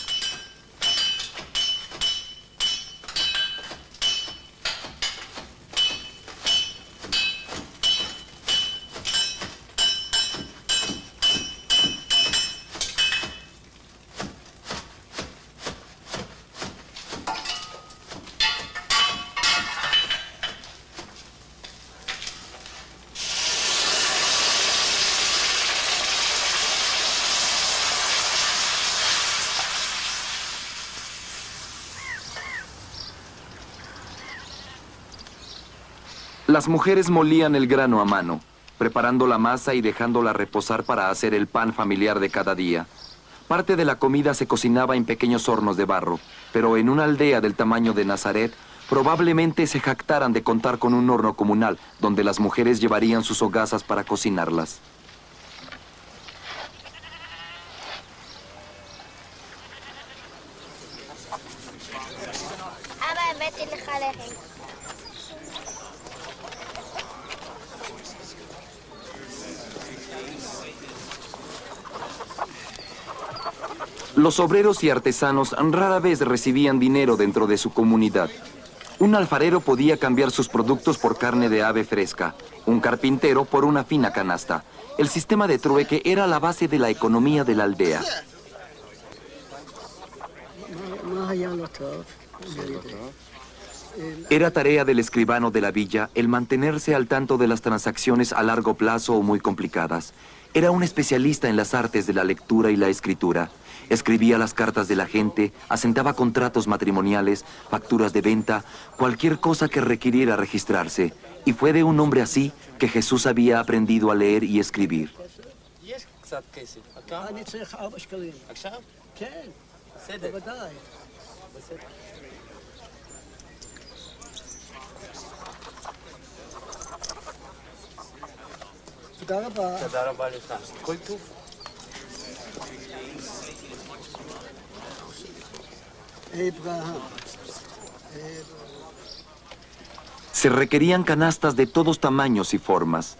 Las mujeres molían el grano a mano, preparando la masa y dejándola reposar para hacer el pan familiar de cada día. Parte de la comida se cocinaba en pequeños hornos de barro, pero en una aldea del tamaño de Nazaret, probablemente se jactaran de contar con un horno comunal, donde las mujeres llevarían sus hogazas para cocinarlas. Los obreros y artesanos rara vez recibían dinero dentro de su comunidad. Un alfarero podía cambiar sus productos por carne de ave fresca, un carpintero por una fina canasta. El sistema de trueque era la base de la economía de la aldea. Era tarea del escribano de la villa el mantenerse al tanto de las transacciones a largo plazo o muy complicadas. Era un especialista en las artes de la lectura y la escritura. Escribía las cartas de la gente, asentaba contratos matrimoniales, facturas de venta, cualquier cosa que requiriera registrarse. Y fue de un hombre así que Jesús había aprendido a leer y escribir. Se requerían canastas de todos tamaños y formas.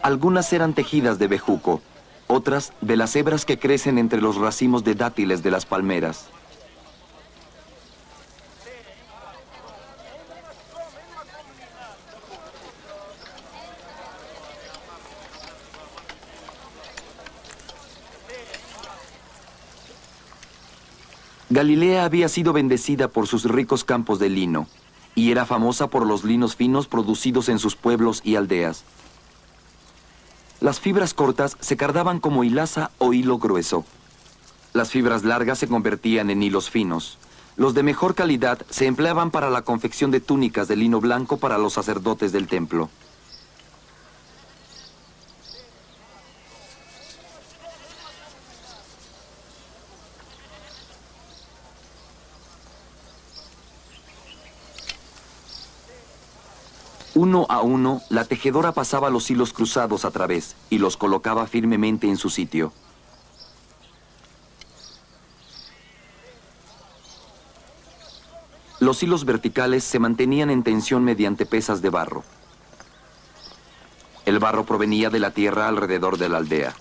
Algunas eran tejidas de bejuco, otras de las hebras que crecen entre los racimos de dátiles de las palmeras. Galilea había sido bendecida por sus ricos campos de lino, y era famosa por los linos finos producidos en sus pueblos y aldeas. Las fibras cortas se cardaban como hilaza o hilo grueso. Las fibras largas se convertían en hilos finos. Los de mejor calidad se empleaban para la confección de túnicas de lino blanco para los sacerdotes del templo. Uno a uno, la tejedora pasaba los hilos cruzados a través y los colocaba firmemente en su sitio. Los hilos verticales se mantenían en tensión mediante pesas de barro. El barro provenía de la tierra alrededor de la aldea.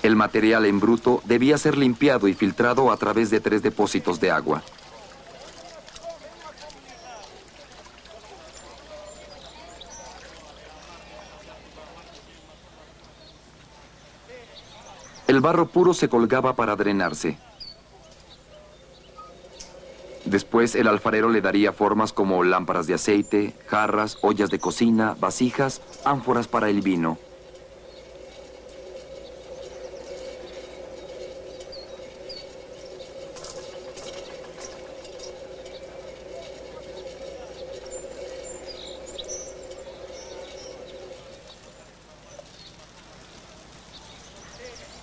El material en bruto debía ser limpiado y filtrado a través de 3 depósitos de agua. El barro puro se colgaba para drenarse. Después el alfarero le daría formas como lámparas de aceite, jarras, ollas de cocina, vasijas, ánforas para el vino.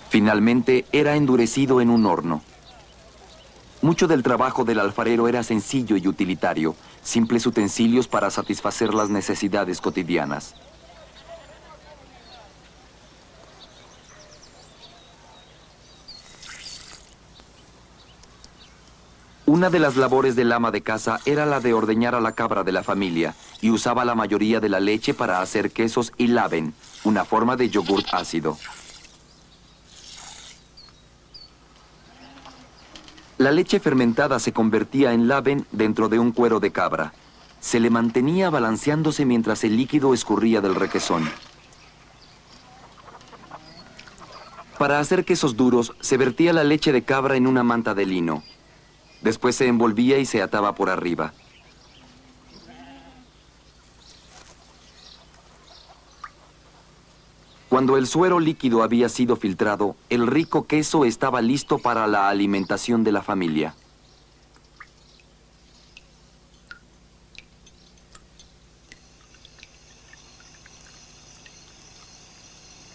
Finalmente, era endurecido en un horno. Mucho del trabajo del alfarero era sencillo y utilitario, simples utensilios para satisfacer las necesidades cotidianas. Una de las labores del ama de casa era la de ordeñar a la cabra de la familia, y usaba la mayoría de la leche para hacer quesos y laven, una forma de yogurt ácido. La leche fermentada se convertía en laven dentro de un cuero de cabra. Se le mantenía balanceándose mientras el líquido escurría del requesón. Para hacer quesos duros, se vertía la leche de cabra en una manta de lino. Después se envolvía y se ataba por arriba. Cuando el suero líquido había sido filtrado, el rico queso estaba listo para la alimentación de la familia.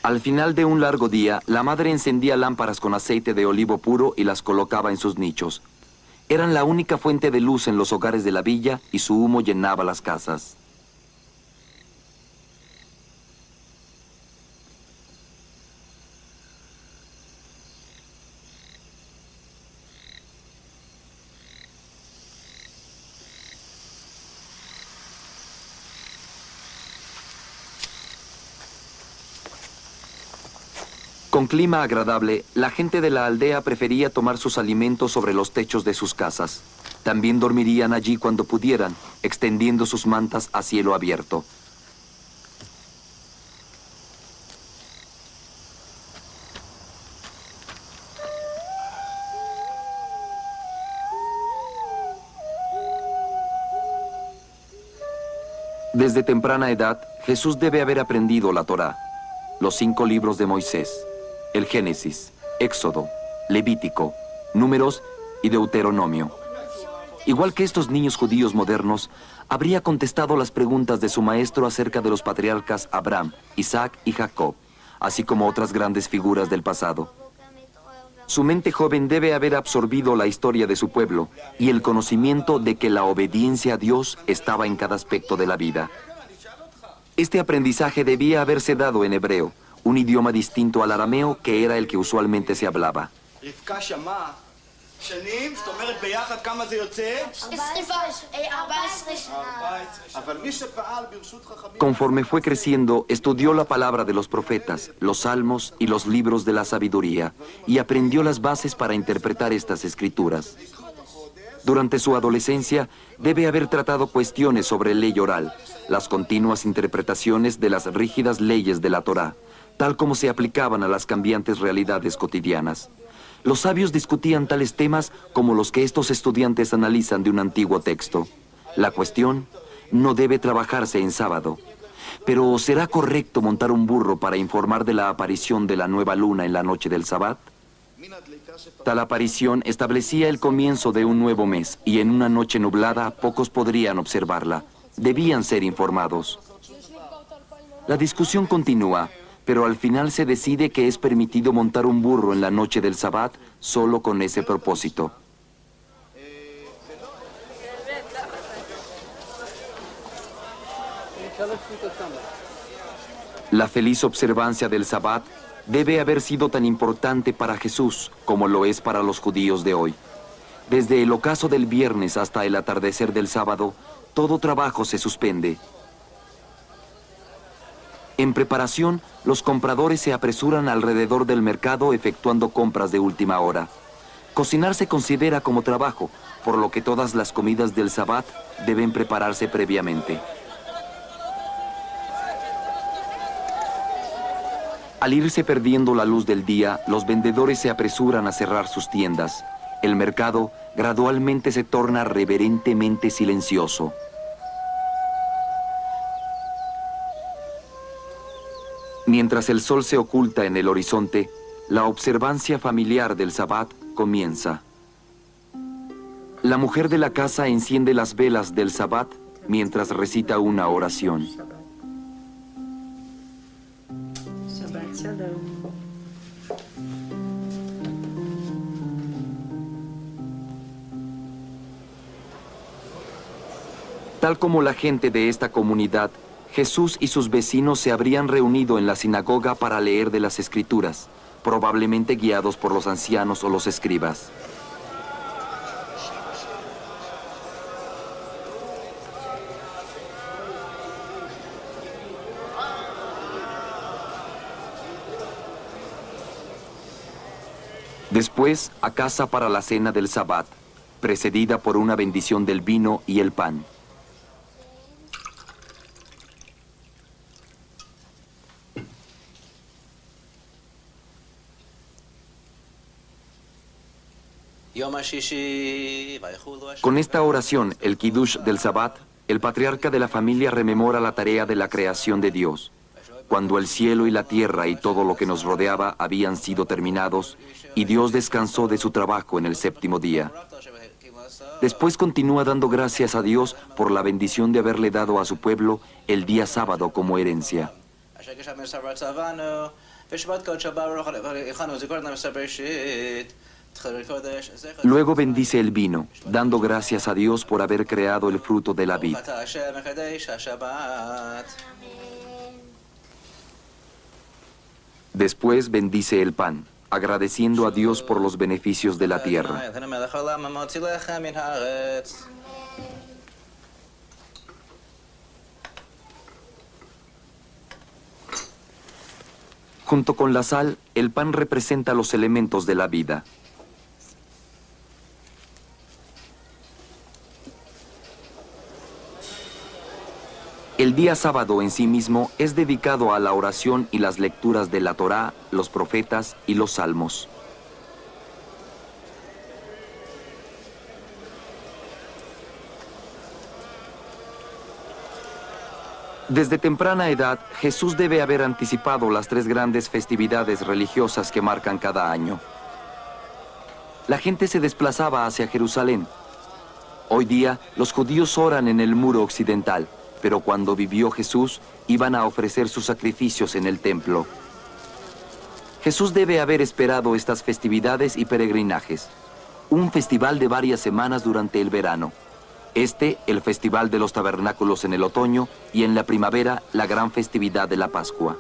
Al final de un largo día, la madre encendía lámparas con aceite de olivo puro y las colocaba en sus nichos. Eran la única fuente de luz en los hogares de la villa y su humo llenaba las casas. Con clima agradable, la gente de la aldea prefería tomar sus alimentos sobre los techos de sus casas. También dormirían allí cuando pudieran, extendiendo sus mantas a cielo abierto. Desde temprana edad, Jesús debe haber aprendido la Torá, los 5 libros de Moisés, el Génesis, Éxodo, Levítico, Números y Deuteronomio. Igual que estos niños judíos modernos, habría contestado las preguntas de su maestro acerca de los patriarcas Abraham, Isaac y Jacob, así como otras grandes figuras del pasado. Su mente joven debe haber absorbido la historia de su pueblo y el conocimiento de que la obediencia a Dios estaba en cada aspecto de la vida. Este aprendizaje debía haberse dado en hebreo, un idioma distinto al arameo que era el que usualmente se hablaba. שנים, זאת אומרת ביחד כמה זה יוצא? 14 שנה. אבל מי שפעל ברשות חכמים... Conforme fue creciendo, estudió la palabra de los profetas, los salmos y los libros de la sabiduría, y aprendió las bases para interpretar estas escrituras. Durante su adolescencia, debe haber tratado cuestiones sobre ley oral, las continuas interpretaciones de las rígidas leyes de la Torá, tal como se aplicaban a las cambiantes realidades cotidianas. Los sabios discutían tales temas como los que estos estudiantes analizan de un antiguo texto. La cuestión: no debe trabajarse en sábado. Pero ¿será correcto montar un burro para informar de la aparición de la nueva luna en la noche del Sabbat? Tal aparición establecía el comienzo de un nuevo mes, y en una noche nublada pocos podrían observarla. Debían ser informados. La discusión continúa, pero al final se decide que es permitido montar un burro en la noche del Sabbat solo con ese propósito. La feliz observancia del Sabbat debe haber sido tan importante para Jesús como lo es para los judíos de hoy. Desde el ocaso del viernes hasta el atardecer del sábado, todo trabajo se suspende. En preparación, los compradores se apresuran alrededor del mercado efectuando compras de última hora. Cocinar se considera como trabajo, por lo que todas las comidas del Sabbat deben prepararse previamente. Al irse perdiendo la luz del día, los vendedores se apresuran a cerrar sus tiendas. El mercado gradualmente se torna reverentemente silencioso. Mientras el sol se oculta en el horizonte, la observancia familiar del Sabbat comienza. La mujer de la casa enciende las velas del Sabbat mientras recita una oración. Shabbat Shalom. Tal como la gente de esta comunidad, Jesús y sus vecinos se habrían reunido en la sinagoga para leer de las Escrituras, probablemente guiados por los ancianos o los escribas. Después, a casa para la cena del Sabbat, precedida por una bendición del vino y el pan. Con esta oración, el Kiddush del Sabbat, el patriarca de la familia rememora la tarea de la creación de Dios. Cuando el cielo y la tierra y todo lo que nos rodeaba habían sido terminados, y Dios descansó de su trabajo en el séptimo día. Después continúa dando gracias a Dios por la bendición de haberle dado a su pueblo el día sábado como herencia. Luego bendice el vino, dando gracias a Dios por haber creado el fruto de la vid. Después bendice el pan, agradeciendo a Dios por los beneficios de la tierra. Junto con la sal, el pan representa los elementos de la vida. El día sábado en sí mismo es dedicado a la oración y las lecturas de la Torá, los profetas y los salmos. Desde temprana edad, Jesús debe haber anticipado las tres grandes festividades religiosas que marcan cada año. La gente se desplazaba hacia Jerusalén. Hoy día, los judíos oran en el muro occidental, pero cuando vivió Jesús, iban a ofrecer sus sacrificios en el templo. Jesús debe haber esperado estas festividades y peregrinajes. Un festival de varias semanas durante el verano. El Festival de los Tabernáculos en el otoño, y en la primavera, la gran festividad de la Pascua.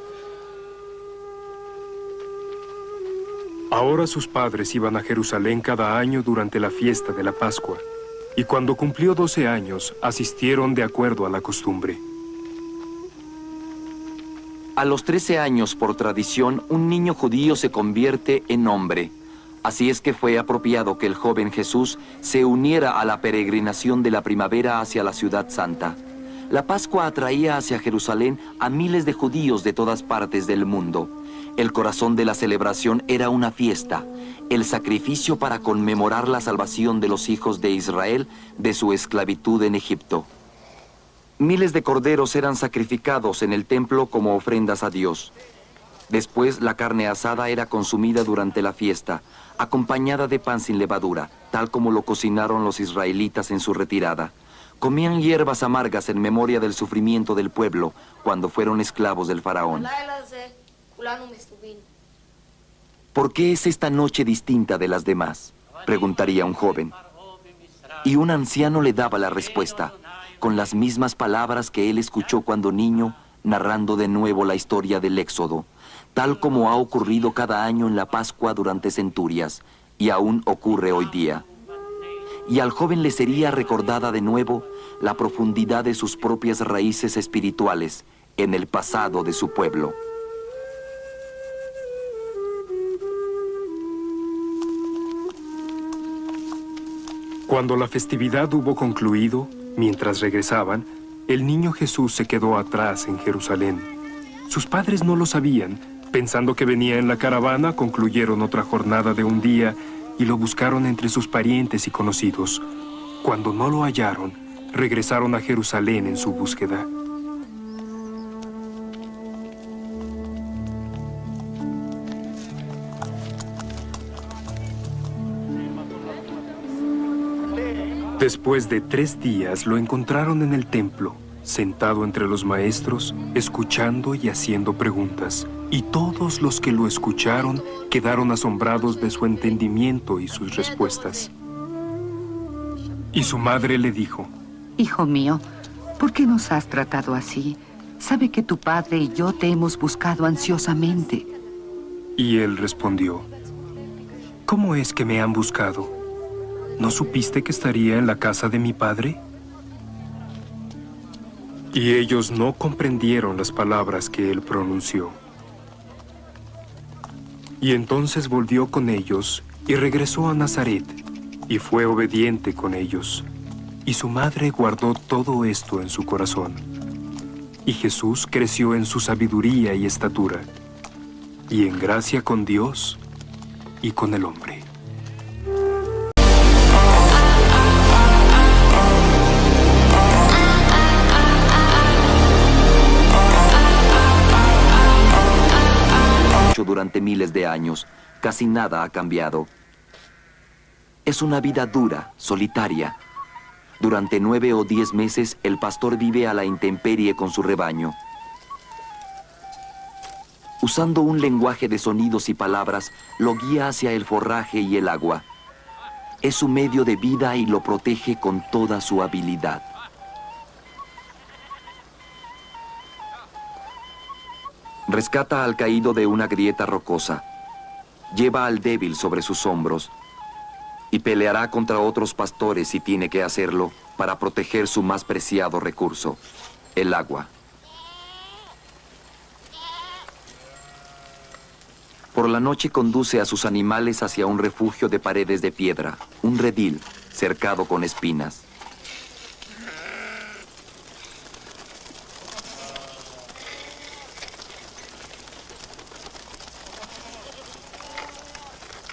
Ahora sus padres iban a Jerusalén cada año durante la fiesta de la Pascua, y cuando cumplió 12 años, asistieron de acuerdo a la costumbre. A los 13 años, por tradición, un niño judío se convierte en hombre. Así es que fue apropiado que el joven Jesús se uniera a la peregrinación de la primavera hacia la ciudad santa. La Pascua atraía hacia Jerusalén a miles de judíos de todas partes del mundo. El corazón de la celebración era una fiesta, el sacrificio para conmemorar la salvación de los hijos de Israel de su esclavitud en Egipto. Miles de corderos eran sacrificados en el templo como ofrendas a Dios. Después, la carne asada era consumida durante la fiesta, acompañada de pan sin levadura, tal como lo cocinaron los israelitas en su retirada. Comían hierbas amargas en memoria del sufrimiento del pueblo cuando fueron esclavos del faraón. ¿Por qué es esta noche distinta de las demás?, preguntaría un joven. Y un anciano le daba la respuesta, con las mismas palabras que él escuchó cuando niño, narrando de nuevo la historia del Éxodo, tal como ha ocurrido cada año en la Pascua durante centurias, y aún ocurre hoy día. Y al joven le sería recordada de nuevo la profundidad de sus propias raíces espirituales en el pasado de su pueblo. Cuando la festividad hubo concluido, mientras regresaban, el niño Jesús se quedó atrás en Jerusalén. Sus padres no lo sabían. Pensando que venía en la caravana, concluyeron otra jornada de un día y lo buscaron entre sus parientes y conocidos. Cuando no lo hallaron, regresaron a Jerusalén en su búsqueda. Después de 3 días lo encontraron en el templo, sentado entre los maestros, escuchando y haciendo preguntas. Y todos los que lo escucharon quedaron asombrados de su entendimiento y sus respuestas. Y su madre le dijo: Hijo mío, ¿por qué nos has tratado así? Sabe que tu padre y yo te hemos buscado ansiosamente. Y él respondió: ¿Cómo es que me han buscado? ¿No supiste que estaría en la casa de mi padre? Y ellos no comprendieron las palabras que él pronunció. Y entonces volvió con ellos y regresó a Nazaret, y fue obediente con ellos. Y su madre guardó todo esto en su corazón. Y Jesús creció en su sabiduría y estatura, y en gracia con Dios y con el hombre. Durante miles de años, casi nada ha cambiado. Es una vida dura, solitaria. Durante 9 o 10 meses, el pastor vive a la intemperie con su rebaño. Usando un lenguaje de sonidos y palabras, lo guía hacia el forraje y el agua. Es su medio de vida y lo protege con toda su habilidad. Rescata al caído de una grieta rocosa, lleva al débil sobre sus hombros y peleará contra otros pastores si tiene que hacerlo para proteger su más preciado recurso, el agua. Por la noche conduce a sus animales hacia un refugio de paredes de piedra, un redil cercado con espinas.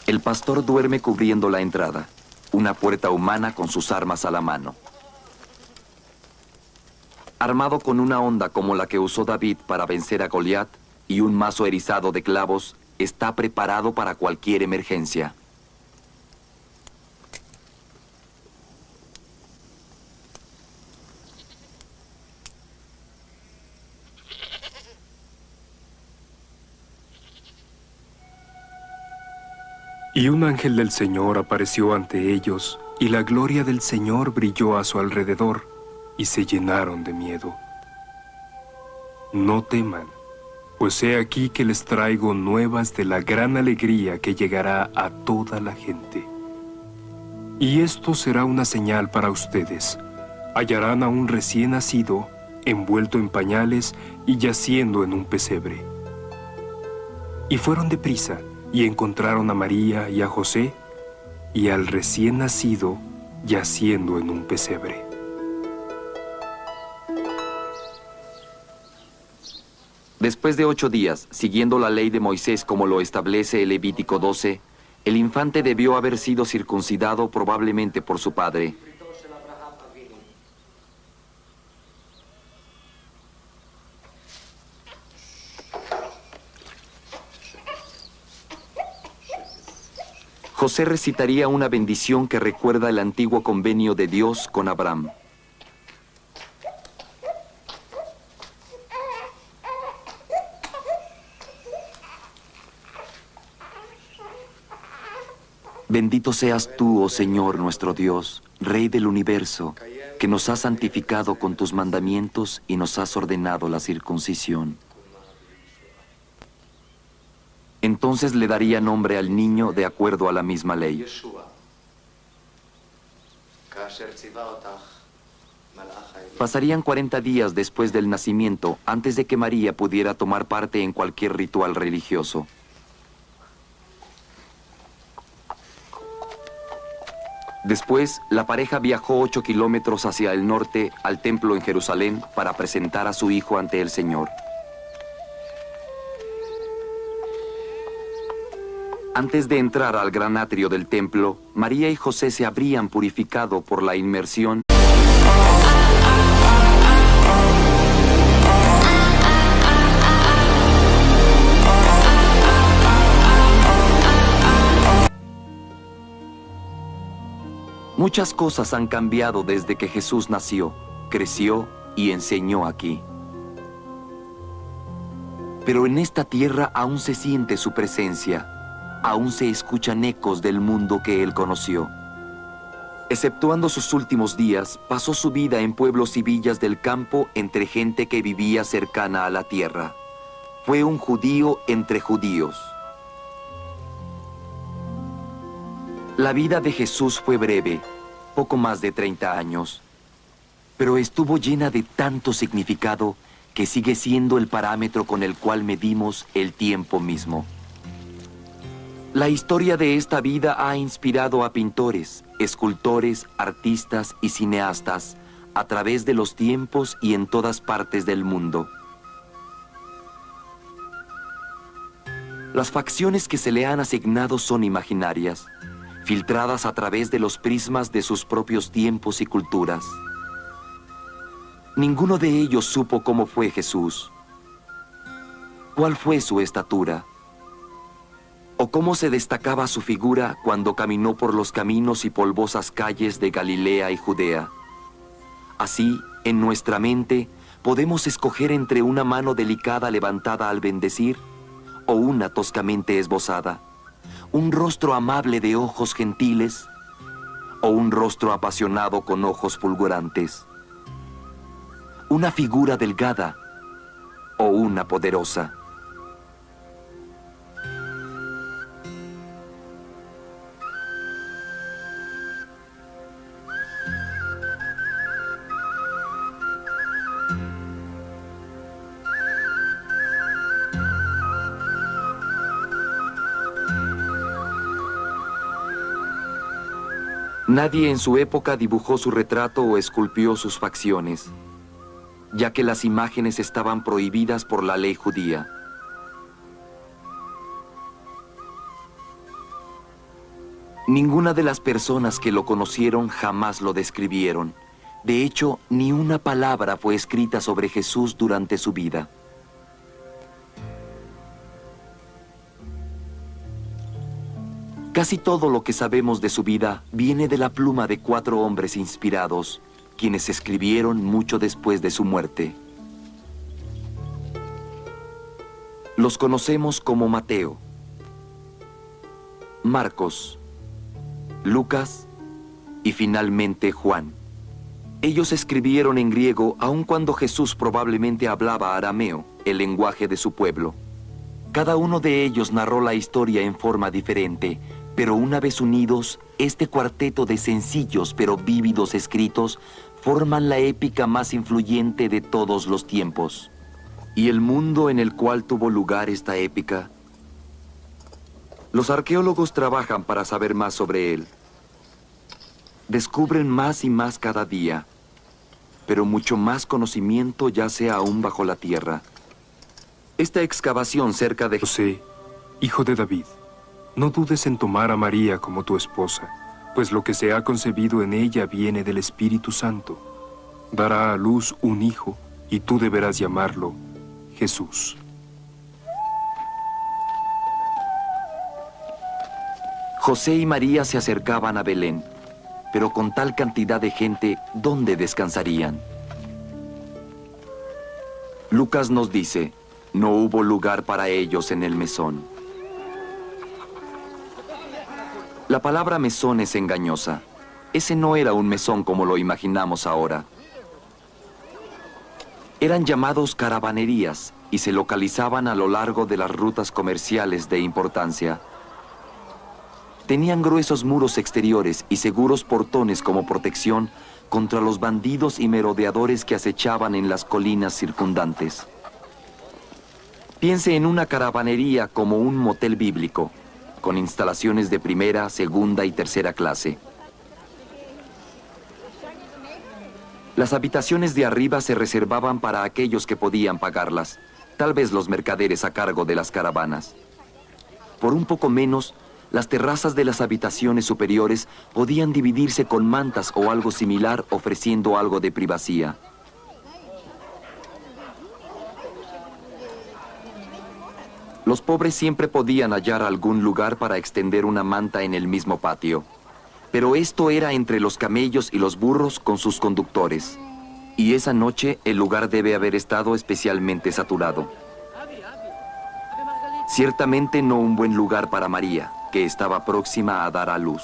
El pastor duerme cubriendo la entrada, una puerta humana con sus armas a la mano. Armado con una honda como la que usó David para vencer a Goliat y un mazo erizado de clavos, está preparado para cualquier emergencia. Y un ángel del Señor apareció ante ellos, y la gloria del Señor brilló a su alrededor, y se llenaron de miedo. No teman, Pues he aquí que les traigo nuevas de la gran alegría que llegará a toda la gente. Y esto será una señal para ustedes. Hallarán a un recién nacido, envuelto en pañales y yaciendo en un pesebre. Y fueron deprisa, y encontraron a María y a José, y al recién nacido yaciendo en un pesebre. Después de 8 días, siguiendo la ley de Moisés como lo establece el Levítico 12, el infante debió haber sido circuncidado probablemente por su padre. José recitaría una bendición que recuerda el antiguo convenio de Dios con Abraham. Bendito seas tú, oh Señor nuestro Dios, Rey del universo, que nos has santificado con tus mandamientos y nos has ordenado la circuncisión. Entonces le daría nombre al niño de acuerdo a la misma ley. Pasarían 40 días después del nacimiento antes de que María pudiera tomar parte en cualquier ritual religioso. Después, la pareja viajó 8 kilómetros hacia el norte al templo en Jerusalén para presentar a su hijo ante el Señor. Antes de entrar al gran atrio del templo, María y José se habrían purificado por la inmersión . Muchas cosas han cambiado desde que Jesús nació, creció y enseñó aquí. Pero en esta tierra aún se siente su presencia. Aún se escuchan ecos del mundo que él conoció. Exceptuando sus últimos días, pasó su vida en pueblos y villas del campo entre gente que vivía cercana a la tierra. Fue un judío entre judíos. La vida de Jesús fue breve, poco más de 30 años, pero estuvo llena de tanto significado que sigue siendo el parámetro con el cual medimos el tiempo mismo. La historia de esta vida ha inspirado a pintores, escultores, artistas y cineastas a través de los tiempos y en todas partes del mundo. Las facciones que se le han asignado son imaginarias, filtradas a través de los prismas de sus propios tiempos y culturas. Ninguno de ellos supo cómo fue Jesús, cuál fue su estatura, o cómo se destacaba su figura cuando caminó por los caminos y polvosas calles de Galilea y Judea. Así, en nuestra mente, podemos escoger entre una mano delicada levantada al bendecir o una toscamente esbozada, un rostro amable de ojos gentiles o un rostro apasionado con ojos fulgurantes, una figura delgada o una poderosa. Nadie en su época dibujó su retrato o esculpió sus facciones, ya que las imágenes estaban prohibidas por la ley judía. Ninguna de las personas que lo conocieron jamás lo describieron. De hecho, ni una palabra fue escrita sobre Jesús durante su vida. Casi todo lo que sabemos de su vida viene de la pluma de 4 hombres inspirados, quienes escribieron mucho después de su muerte. Los conocemos como Mateo, Marcos, Lucas y finalmente Juan. Ellos escribieron en griego aun cuando Jesús probablemente hablaba arameo, el lenguaje de su pueblo. Cada uno de ellos narró la historia en forma diferente, pero una vez unidos, este cuarteto de sencillos pero vívidos escritos forman la épica más influyente de todos los tiempos. ¿Y el mundo en el cual tuvo lugar esta épica? Los arqueólogos trabajan para saber más sobre él. Descubren más y más cada día, pero mucho más conocimiento yace aún bajo la tierra. Esta excavación cerca de José, hijo de David, no dudes en tomar a María como tu esposa, pues lo que se ha concebido en ella viene del Espíritu Santo. Dará a luz un hijo, y tú deberás llamarlo Jesús. José y María se acercaban a Belén, pero con tal cantidad de gente, ¿dónde descansarían? Lucas nos dice, no hubo lugar para ellos en el mesón. La palabra mesón es engañosa. Ese no era un mesón como lo imaginamos ahora. Eran llamados caravanerías y se localizaban a lo largo de las rutas comerciales de importancia. Tenían gruesos muros exteriores y seguros portones como protección contra los bandidos y merodeadores que acechaban en las colinas circundantes. Piense en una caravanería como un motel bíblico, con instalaciones de primera, segunda y tercera clase. Las habitaciones de arriba se reservaban para aquellos que podían pagarlas, tal vez los mercaderes a cargo de las caravanas. Por un poco menos, las terrazas de las habitaciones superiores podían dividirse con mantas o algo similar, ofreciendo algo de privacidad. Los pobres siempre podían hallar algún lugar para extender una manta en el mismo patio. Pero esto era entre los camellos y los burros con sus conductores. Y esa noche el lugar debe haber estado especialmente saturado. Ciertamente no un buen lugar para María, que estaba próxima a dar a luz.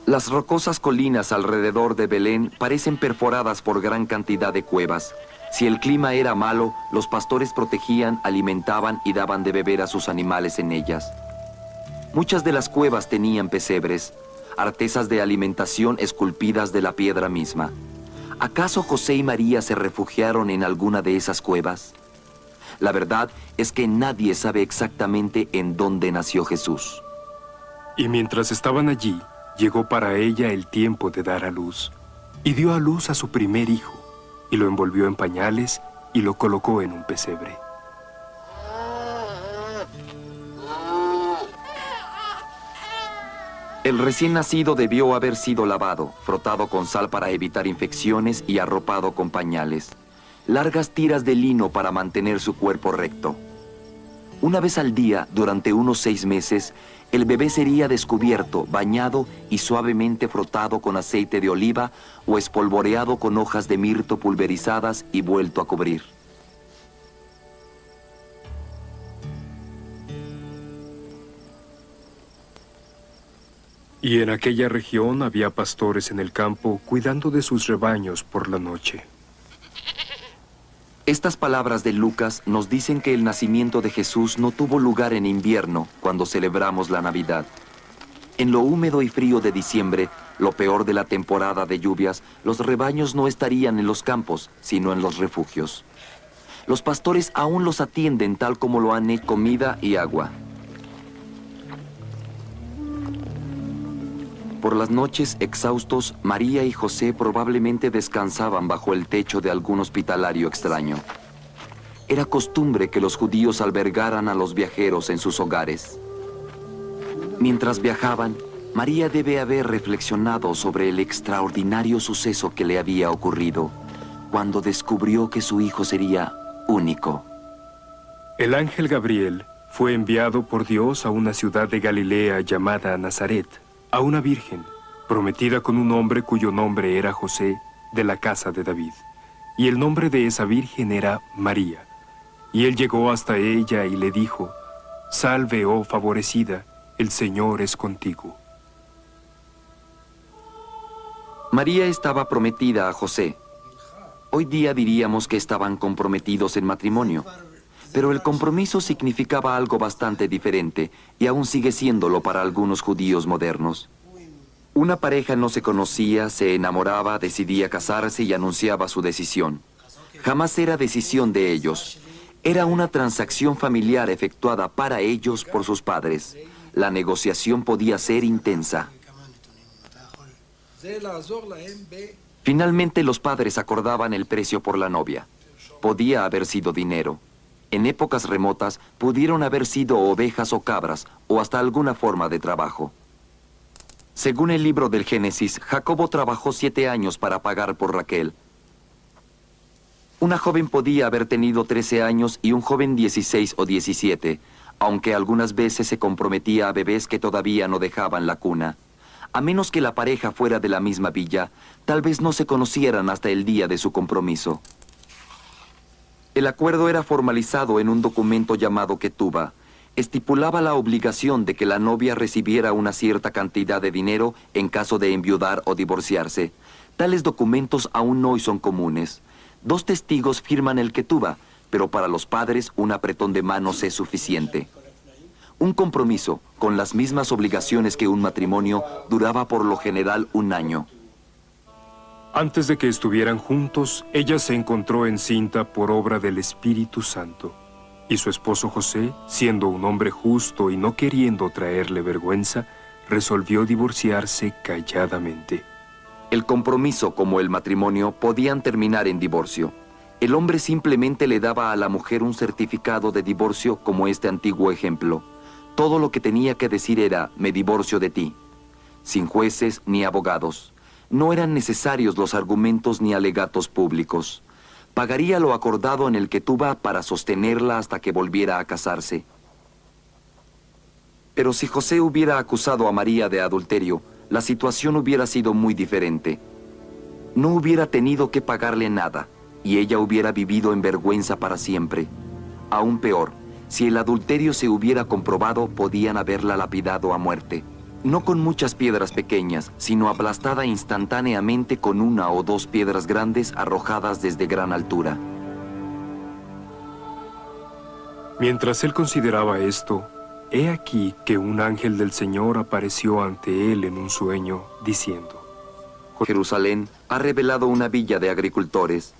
Las rocosas colinas alrededor de Belén parecen perforadas por gran cantidad de cuevas. Si el clima era malo, los pastores protegían, alimentaban y daban de beber a sus animales en ellas. Muchas de las cuevas tenían pesebres, artesas de alimentación esculpidas de la piedra misma. ¿Acaso José y María se refugiaron en alguna de esas cuevas? La verdad es que nadie sabe exactamente en dónde nació Jesús. Y mientras estaban allí, llegó para ella el tiempo de dar a luz, y dio a luz a su primer hijo, y lo envolvió en pañales y lo colocó en un pesebre. El recién nacido debió haber sido lavado, frotado con sal para evitar infecciones y arropado con pañales. Largas tiras de lino para mantener su cuerpo recto. Una vez al día, durante unos 6 meses, el bebé sería descubierto, bañado y suavemente frotado con aceite de oliva o espolvoreado con hojas de mirto pulverizadas y vuelto a cubrir. Y en aquella región había pastores en el campo cuidando de sus rebaños por la noche. Estas palabras de Lucas nos dicen que el nacimiento de Jesús no tuvo lugar en invierno, cuando celebramos la Navidad. En lo húmedo y frío de diciembre, lo peor de la temporada de lluvias, los rebaños no estarían en los campos, sino en los refugios. Los pastores aún los atienden tal como lo han hecho, comida y agua. Por las noches, exhaustos, María y José probablemente descansaban bajo el techo de algún hospitalario extraño. Era costumbre que los judíos albergaran a los viajeros en sus hogares. Mientras viajaban, María debe haber reflexionado sobre el extraordinario suceso que le había ocurrido cuando descubrió que su hijo sería único. El ángel Gabriel fue enviado por Dios a una ciudad de Galilea llamada Nazaret, a una virgen, prometida con un hombre cuyo nombre era José, de la casa de David. Y el nombre de esa virgen era María. Y él llegó hasta ella y le dijo: Salve, oh favorecida, el Señor es contigo. María estaba prometida a José. Hoy día diríamos que estaban comprometidos en matrimonio, pero el compromiso significaba algo bastante diferente y aún sigue siéndolo para algunos judíos modernos. Una pareja no se conocía, se enamoraba, decidía casarse y anunciaba su decisión. Jamás era decisión de ellos. Era una transacción familiar efectuada para ellos por sus padres. La negociación podía ser intensa. Finalmente los padres acordaban el precio por la novia. Podía haber sido dinero. En épocas remotas pudieron haber sido ovejas o cabras o hasta alguna forma de trabajo. Según el libro del Génesis, Jacobo trabajó 7 años para pagar por Raquel. Una joven podía haber tenido 13 años y un joven 16 o 17, aunque algunas veces se comprometía a bebés que todavía no dejaban la cuna. A menos que la pareja fuera de la misma villa, tal vez no se conocieran hasta el día de su compromiso. El acuerdo era formalizado en un documento llamado Ketubá. Estipulaba la obligación de que la novia recibiera una cierta cantidad de dinero en caso de enviudar o divorciarse. Tales documentos aún hoy son comunes. 2 testigos firman el Ketubá, pero para los padres un apretón de manos es suficiente. Un compromiso, con las mismas obligaciones que un matrimonio, duraba por lo general 1 año. Antes de que estuvieran juntos, ella se encontró encinta por obra del Espíritu Santo. Y su esposo José, siendo un hombre justo y no queriendo traerle vergüenza, resolvió divorciarse calladamente. El compromiso, como el matrimonio, podían terminar en divorcio. El hombre simplemente le daba a la mujer un certificado de divorcio como este antiguo ejemplo. Todo lo que tenía que decir era, me divorcio de ti. Sin jueces ni abogados. No eran necesarios los argumentos ni alegatos públicos. Pagaría lo acordado en el Ketubá para sostenerla hasta que volviera a casarse. Pero si José hubiera acusado a María de adulterio, la situación hubiera sido muy diferente. No hubiera tenido que pagarle nada, y ella hubiera vivido en vergüenza para siempre. Aún peor, si el adulterio se hubiera comprobado, podían haberla lapidado a muerte. No con muchas piedras pequeñas, sino aplastada instantáneamente con 1 o 2 piedras grandes arrojadas desde gran altura. Mientras él consideraba esto, he aquí que un ángel del Señor apareció ante él en un sueño, diciendo: Jerusalén ha revelado una villa de agricultores.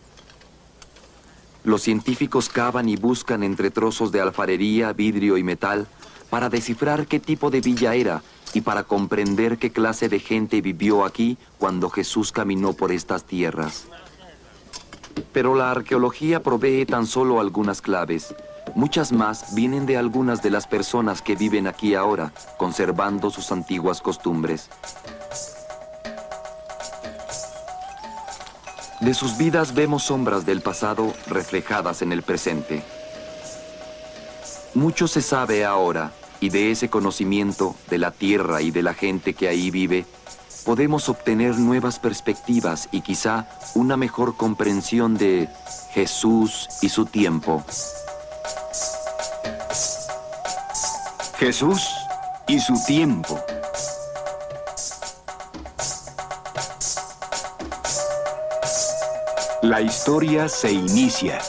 Los científicos cavan y buscan entre trozos de alfarería, vidrio y metal para descifrar qué tipo de villa era y para comprender qué clase de gente vivió aquí cuando Jesús caminó por estas tierras. Pero la arqueología provee tan solo algunas claves. Muchas más vienen de algunas de las personas que viven aquí ahora, conservando sus antiguas costumbres. De sus vidas vemos sombras del pasado reflejadas en el presente. Mucho se sabe ahora, y de ese conocimiento, de la tierra y de la gente que ahí vive, podemos obtener nuevas perspectivas y quizá una mejor comprensión de Jesús y su tiempo. Jesús y su tiempo. La historia se inicia.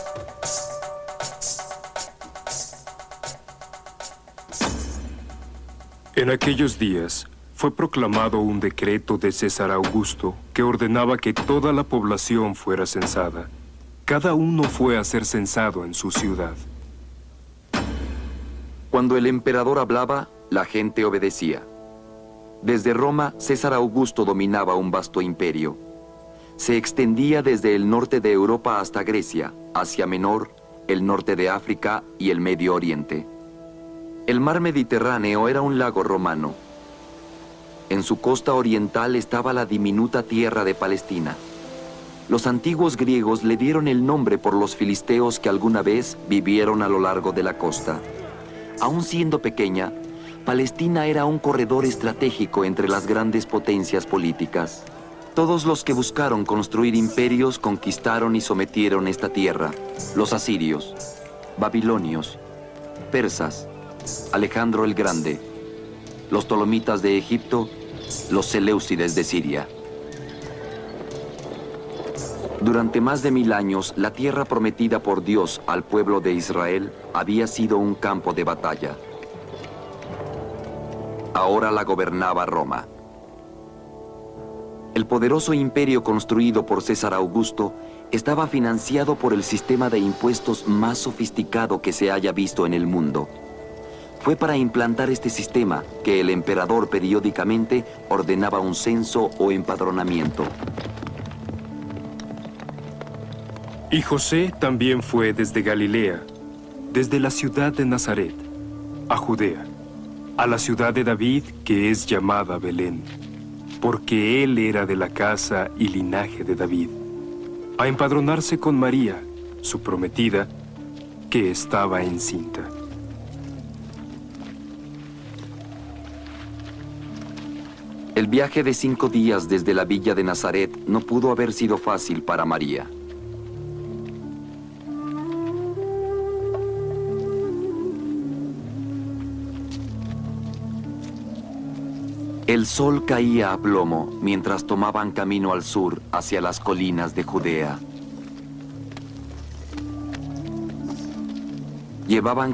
En aquellos días fue proclamado un decreto de César Augusto que ordenaba que toda la población fuera censada. Cada uno fue a ser censado en su ciudad. Cuando el emperador hablaba, la gente obedecía. Desde Roma, César Augusto dominaba un vasto imperio. Se extendía desde el norte de Europa hasta Grecia, Asia Menor, el norte de África y el Medio Oriente. El mar Mediterráneo era un lago romano. En su costa oriental estaba la diminuta tierra de Palestina. Los antiguos griegos le dieron el nombre por los filisteos que alguna vez vivieron a lo largo de la costa. Aún siendo pequeña, Palestina era un corredor estratégico entre las grandes potencias políticas. Todos los que buscaron construir imperios conquistaron y sometieron esta tierra. Los asirios, babilonios, persas, Alejandro el Grande, los Ptolomitas de Egipto, los Seleucides de Siria. Durante más de 1000 años, la tierra prometida por Dios al pueblo de Israel había sido un campo de batalla. Ahora la gobernaba Roma. El poderoso imperio construido por César Augusto estaba financiado por el sistema de impuestos más sofisticado que se haya visto en el mundo. Fue para implantar este sistema que el emperador periódicamente ordenaba un censo o empadronamiento. Y José también fue desde Galilea, desde la ciudad de Nazaret, a Judea, a la ciudad de David, que es llamada Belén, porque él era de la casa y linaje de David, a empadronarse con María, su prometida, que estaba encinta. El viaje de 5 días desde la villa de Nazaret no pudo haber sido fácil para María. El sol caía a plomo mientras tomaban camino al sur hacia las colinas de Judea. Llevaban